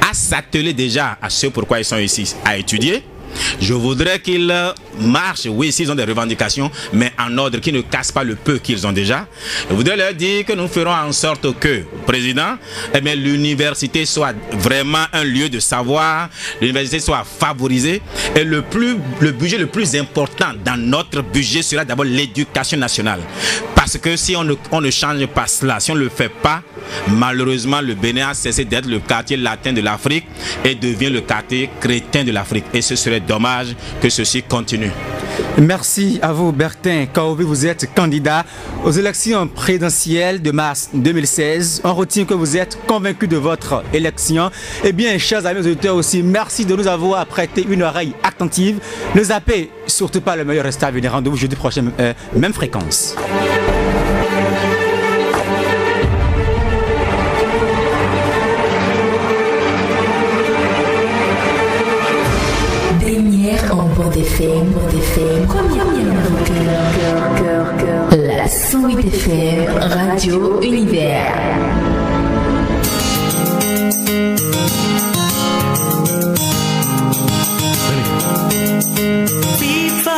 à s'atteler déjà à ce pourquoi ils sont ici, à étudier. Je voudrais qu'ils marchent, oui, s'ils ont des revendications, mais en ordre, qu'ils ne cassent pas le peu qu'ils ont déjà. Je voudrais leur dire que nous ferons en sorte que, président, eh bien, l'université soit vraiment un lieu de savoir, l'université soit favorisée, et le budget le plus important dans notre budget sera d'abord l'éducation nationale. Parce que si on ne change pas cela, si on ne le fait pas, malheureusement, le Bénin a cessé d'être le quartier latin de l'Afrique et devient le quartier chrétien de l'Afrique. Et ce serait dommage que ceci continue. Merci à vous, Bertin Kaouvi. Vous êtes candidat aux élections présidentielles de mars 2016. On retient que vous êtes convaincu de votre élection. Eh bien, chers amis auditeurs aussi, merci de nous avoir prêté une oreille attentive. Ne zappez surtout pas, le meilleur reste à venir. Rendez-vous jeudi prochain, même fréquence. En bord FM, première la 108 FM, Radio Univers. FIFA,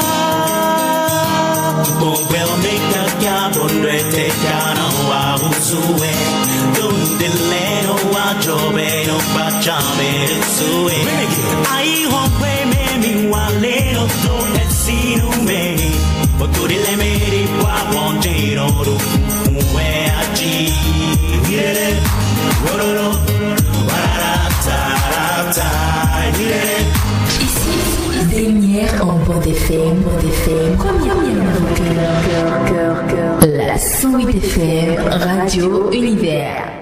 Ici, Dernière en bord FM, première la 108 FM, Radio Univers.